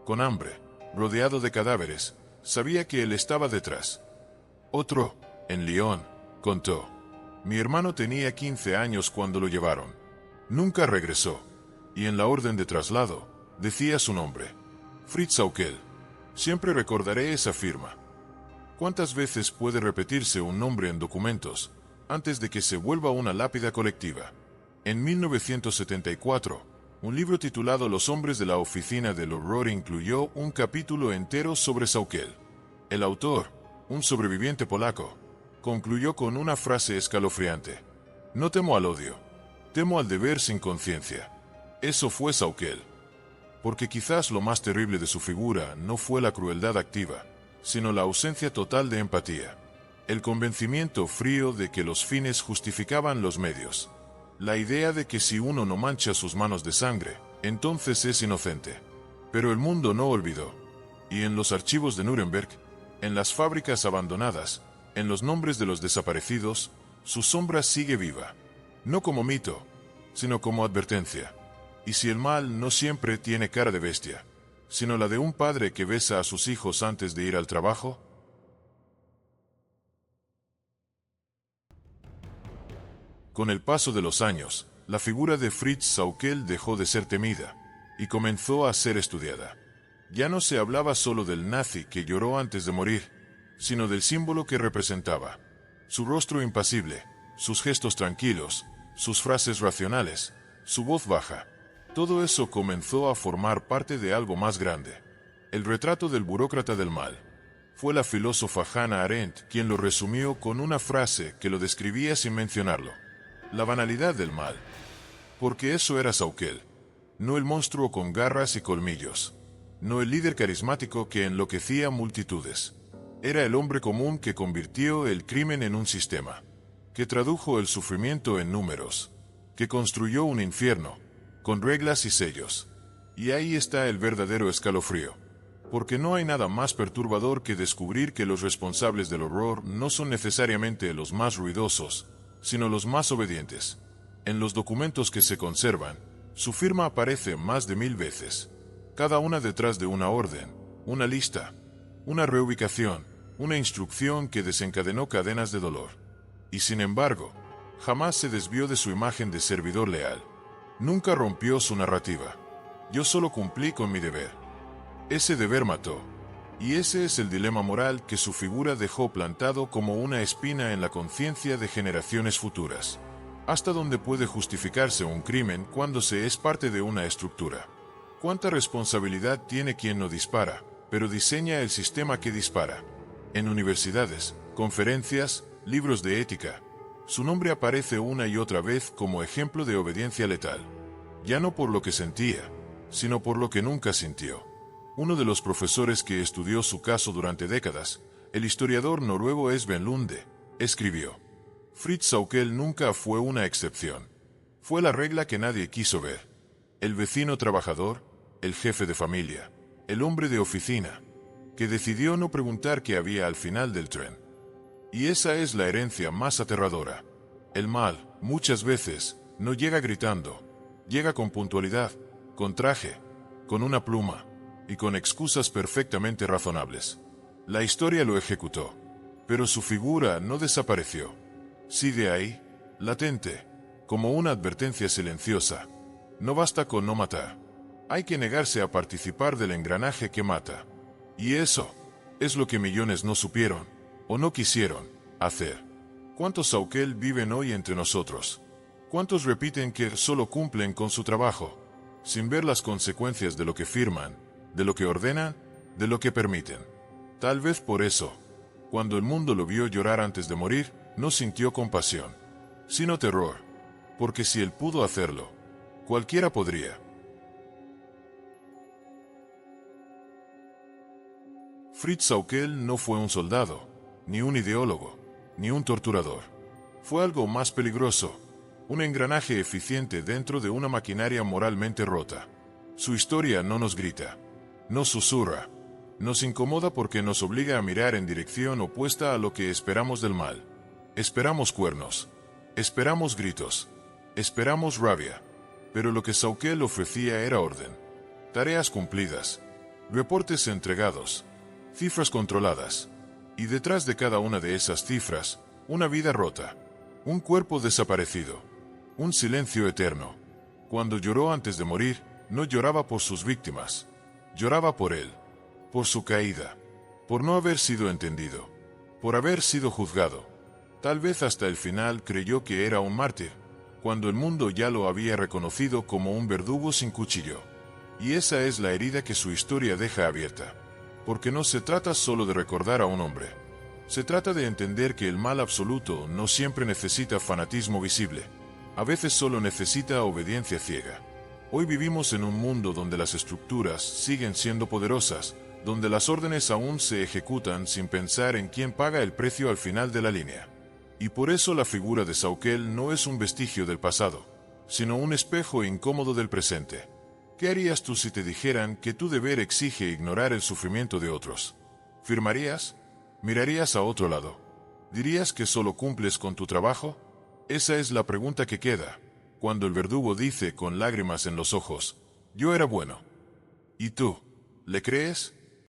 con hambre, rodeado de cadáveres, sabía que él estaba detrás». Otro, en Lyon, contó: «Mi hermano tenía 15 años cuando lo llevaron. Nunca regresó, y en la orden de traslado, decía su nombre: Fritz Saukel. Siempre recordaré esa firma». ¿Cuántas veces puede repetirse un nombre en documentos antes de que se vuelva una lápida colectiva? En 1974, un libro titulado Los hombres de la oficina del horror incluyó un capítulo entero sobre Saukel. El autor, un sobreviviente polaco, concluyó con una frase escalofriante: «No temo al odio, temo al deber sin conciencia». Eso fue Saukel. Porque quizás lo más terrible de su figura no fue la crueldad activa, sino la ausencia total de empatía. El convencimiento frío de que los fines justificaban los medios. La idea de que si uno no mancha sus manos de sangre, entonces es inocente. Pero el mundo no olvidó. Y en los archivos de Nuremberg, en las fábricas abandonadas, en los nombres de los desaparecidos, su sombra sigue viva. No como mito, sino como advertencia. Y si el mal no siempre tiene cara de bestia, sino la de un padre que besa a sus hijos antes de ir al trabajo. Con el paso de los años, la figura de Fritz Saukel dejó de ser temida y comenzó a ser estudiada. Ya no se hablaba solo del nazi que lloró antes de morir, sino del símbolo que representaba. Su rostro impasible, sus gestos tranquilos, sus frases racionales, su voz baja. Todo eso comenzó a formar parte de algo más grande. El retrato del burócrata del mal. Fue la filósofa Hannah Arendt quien lo resumió con una frase que lo describía sin mencionarlo: la banalidad del mal. Porque eso era Saukel. No el monstruo con garras y colmillos. No el líder carismático que enloquecía multitudes. Era el hombre común que convirtió el crimen en un sistema. Que tradujo el sufrimiento en números. Que construyó un infierno, con reglas y sellos. Y ahí está el verdadero escalofrío. Porque no hay nada más perturbador que descubrir que los responsables del horror no son necesariamente los más ruidosos, sino los más obedientes. En los documentos que se conservan, su firma aparece más de 1000 veces, cada una detrás de una orden, una lista, una reubicación, una instrucción que desencadenó cadenas de dolor. Y sin embargo, jamás se desvió de su imagen de servidor leal. Nunca rompió su narrativa. Yo solo cumplí con mi deber. Ese deber mató. Y ese es el dilema moral que su figura dejó plantado como una espina en la conciencia de generaciones futuras. ¿Hasta dónde puede justificarse un crimen cuando se es parte de una estructura? ¿Cuánta responsabilidad tiene quien no dispara, pero diseña el sistema que dispara? En universidades, conferencias, libros de ética, su nombre aparece una y otra vez como ejemplo de obediencia letal. Ya no por lo que sentía, sino por lo que nunca sintió. Uno de los profesores que estudió su caso durante décadas, el historiador noruego Esben Lunde, escribió: Fritz Saukel nunca fue una excepción. Fue la regla que nadie quiso ver. El vecino trabajador, el jefe de familia, el hombre de oficina, que decidió no preguntar qué había al final del tren. Y esa es la herencia más aterradora. El mal, muchas veces, no llega gritando, llega con puntualidad, con traje, con una pluma, y con excusas perfectamente razonables. La historia lo ejecutó, pero su figura no desapareció. Sigue ahí, latente, como una advertencia silenciosa. No basta con no matar. Hay que negarse a participar del engranaje que mata. Y eso es lo que millones no supieron, o no quisieron, hacer. ¿Cuántos Saukel viven hoy entre nosotros? ¿Cuántos repiten que solo cumplen con su trabajo, sin ver las consecuencias de lo que firman, de lo que ordenan, de lo que permiten? Tal vez por eso, cuando el mundo lo vio llorar antes de morir, no sintió compasión, sino terror, porque si él pudo hacerlo, cualquiera podría. Fritz Saukel no fue un soldado, ni un ideólogo, ni un torturador. Fue algo más peligroso, un engranaje eficiente dentro de una maquinaria moralmente rota. Su historia no nos grita, nos susurra, nos incomoda porque nos obliga a mirar en dirección opuesta a lo que esperamos del mal. Esperamos cuernos, esperamos gritos, esperamos rabia, pero lo que Saukel ofrecía era orden, tareas cumplidas, reportes entregados, cifras controladas, y detrás de cada una de esas cifras, una vida rota, un cuerpo desaparecido, un silencio eterno. Cuando lloró antes de morir, no lloraba por sus víctimas, lloraba por él, por su caída, por no haber sido entendido, por haber sido juzgado. Tal vez hasta el final creyó que era un mártir, cuando el mundo ya lo había reconocido como un verdugo sin cuchillo. Y esa es la herida que su historia deja abierta. Porque no se trata solo de recordar a un hombre. Se trata de entender que el mal absoluto no siempre necesita fanatismo visible. A veces solo necesita obediencia ciega. Hoy vivimos en un mundo donde las estructuras siguen siendo poderosas, donde las órdenes aún se ejecutan sin pensar en quién paga el precio al final de la línea. Y por eso la figura de Saukel no es un vestigio del pasado, sino un espejo incómodo del presente. ¿Qué harías tú si te dijeran que tu deber exige ignorar el sufrimiento de otros? ¿Firmarías? ¿Mirarías a otro lado? ¿Dirías que solo cumples con tu trabajo? Esa es la pregunta que queda, cuando el verdugo dice con lágrimas en los ojos: yo era bueno. ¿Y tú? ¿Le crees?